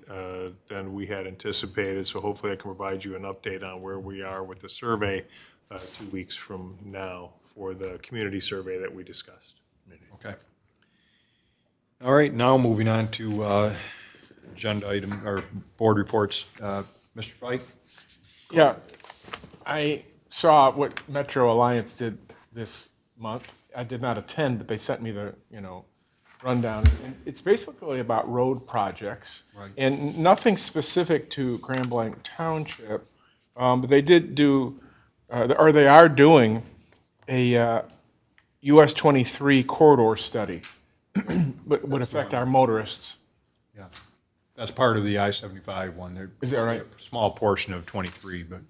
than we had anticipated. So hopefully I can provide you an update on where we are with the survey 2 weeks from now for the community survey that we discussed. Okay. All right, now moving on to agenda item, or board reports. Mr. Fike? Yeah. I saw what Metro Alliance did this month. I did not attend, but they sent me the, rundown. And it's basically about road projects. Right. And nothing specific to Grand Blanc Township, but they did do, or they are doing a US 23 corridor study, but would affect our motorists. Yeah. That's part of the I-75 one. There- Is that right? A small portion of 23, but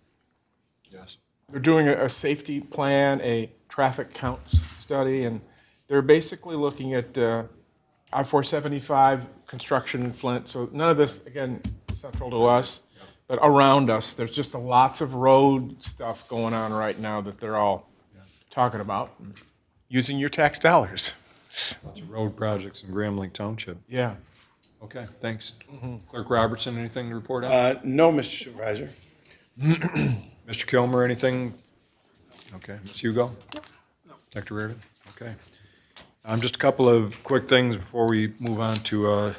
yes. They're doing a safety plan, a traffic count study, and they're basically looking at I-475 construction in Flint. So none of this, again, central to us, but around us, there's just lots of road stuff going on right now that they're all talking about, using your tax dollars. Lots of road projects in Grand Blanc Township. Yeah. Okay, thanks. Clerk Robertson, anything to report on? No, Mr. Supervisor. Mr. Kilmer, anything? Okay, Ms. Hugo? No. Dr. Reardon? Okay. Just a couple of quick things before we move on to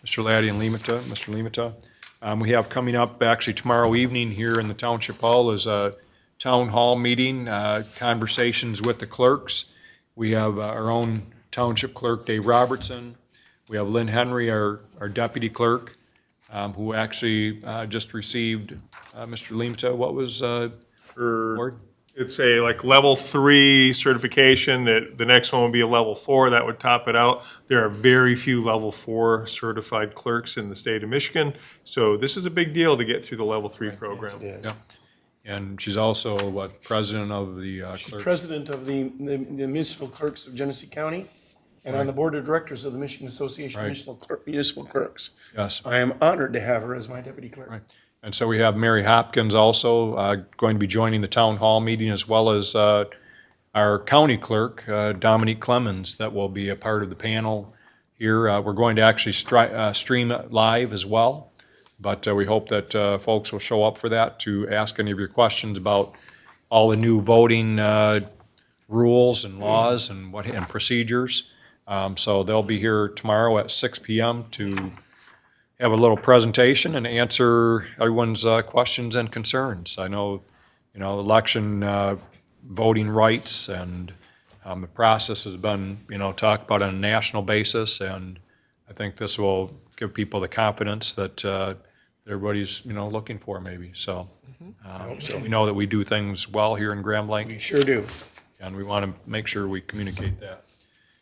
Mr. Laddie and Limata. Mr. Limata, we have coming up actually tomorrow evening here in the Township Hall is a town hall meeting, conversations with the clerks. We have our own Township Clerk, Dave Robertson. We have Lynn Henry, our deputy clerk, who actually just received, Mr. Limata, what was her award? It's a level 3 certification. That the next one would be a level 4. That would top it out. There are very few level 4 certified clerks in the state of Michigan. So this is a big deal to get through the level 3 program. Yes, it is. Yeah. And she's also, what, president of the She's clerks? president of the municipal clerks of Genesee County and on the board of directors of the Michigan Association of Municipal Clerks. Yes. I am honored to have her as my deputy clerk. Right. And so we have Mary Hopkins also going to be joining the town hall meeting, as well as our county clerk, Dominique Clemens, that will be a part of the panel here. We're going to actually stream it live as well, but we hope that folks will show up for that to ask any of your questions about all the new voting rules and laws and procedures. So they'll be here tomorrow at 6 p.m. to have a little presentation and answer everyone's questions and concerns. I know, election voting rights and the process has been, talked about on a national basis, and I think this will give people the confidence that everybody's, looking for maybe. So we know that we do things well here in Grand Blanc. We sure do. And we want to make sure we communicate that.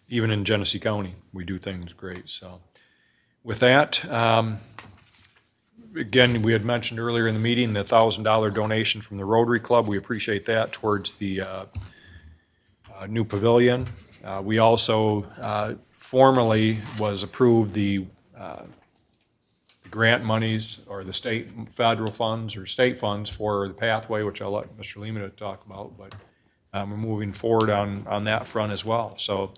Even in Genesee County, we do things great, so. With that, again, we had mentioned earlier in the meeting the $1,000 donation from the Rotary Club. We appreciate that towards the new pavilion. We also formally was approved the grant monies or the state, federal funds or state funds for the pathway, which I'll let Mr. Lehman talk about, but we're moving forward on that front as well. So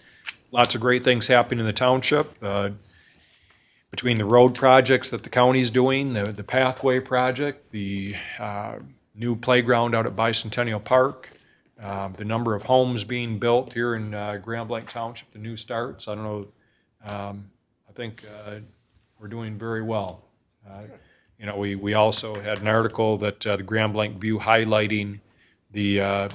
lots of great things happening in the township. Between the road projects that the county's doing, the pathway project, the new playground out at Bicentennial Park, the number of homes being built here in Grand Blanc Township, the new starts, I don't know, I think we're doing very well. We also had an article that the Grand Blanc View highlighting the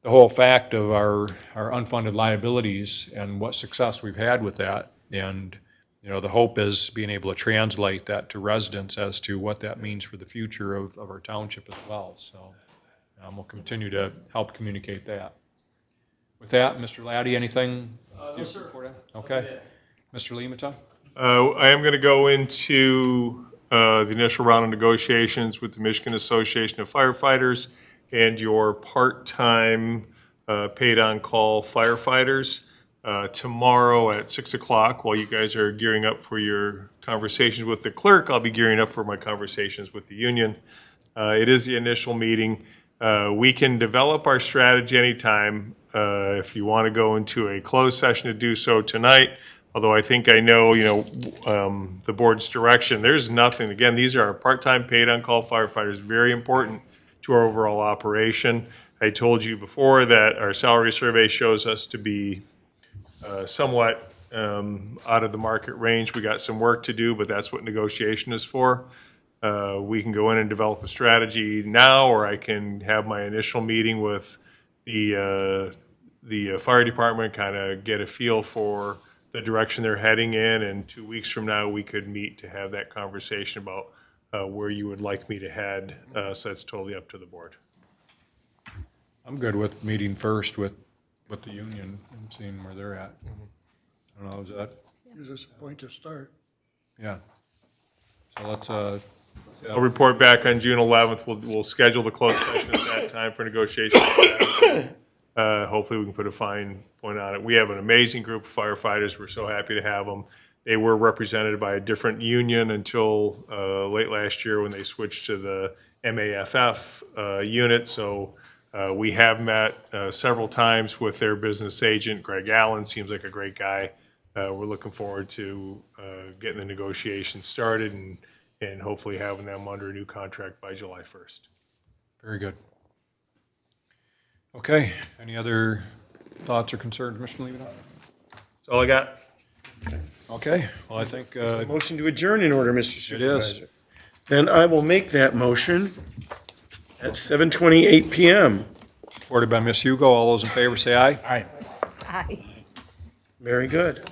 whole fact of our unfunded liabilities and what success we've had with that. And the hope is being able to translate that to residents as to what that means for the future of our township as well. So we'll continue to help communicate that. With that, Mr. Laddie, anything? No, sir. Okay. Mr. Limata? I am going to go into the initial round of negotiations with the Michigan Association of Firefighters and your part-time paid-on-call firefighters. Tomorrow at 6 o'clock, while you guys are gearing up for your conversations with the clerk, I'll be gearing up for my conversations with the union. It is the initial meeting. We can develop our strategy anytime. If you want to go into a closed session to do so tonight, although I think I know, the board's direction, there's nothing, again, these are our part-time paid-on-call firefighters, very important to our overall operation. I told you before that our salary survey shows us to be somewhat out of the market range. We got some work to do, but that's what negotiation is for. We can go in and develop a strategy now, or I can have my initial meeting with the fire department, kind of get a feel for the direction they're heading in, and 2 weeks from now, we could meet to have that conversation about where you would like me to head. So that's totally up to the board. I'm good with meeting first with the union and seeing where they're at. I don't know, is that, Gives us a point to start. yeah. So let's, I'll report back on June 11th. We'll schedule the closed session at that time for negotiations. Hopefully we can put a fine point on it. We have an amazing group of firefighters. We're so happy to have them. They were represented by a different union until late last year when they switched to the MAFF unit. So we have met several times with their business agent, Greg Allen. Seems like a great guy. We're looking forward to getting the negotiations started and hopefully having them under a new contract by July 1st. very good. Okay, any other thoughts or concerns, Mr. Levin? That's all I got. Okay, well, I think, Is the motion to adjourn in order, Mr. It is. Supervisor? Then I will make that motion at 7:28 PM. supported by Ms. Hugo, all those in favor say aye. Aye. Aye. Very good.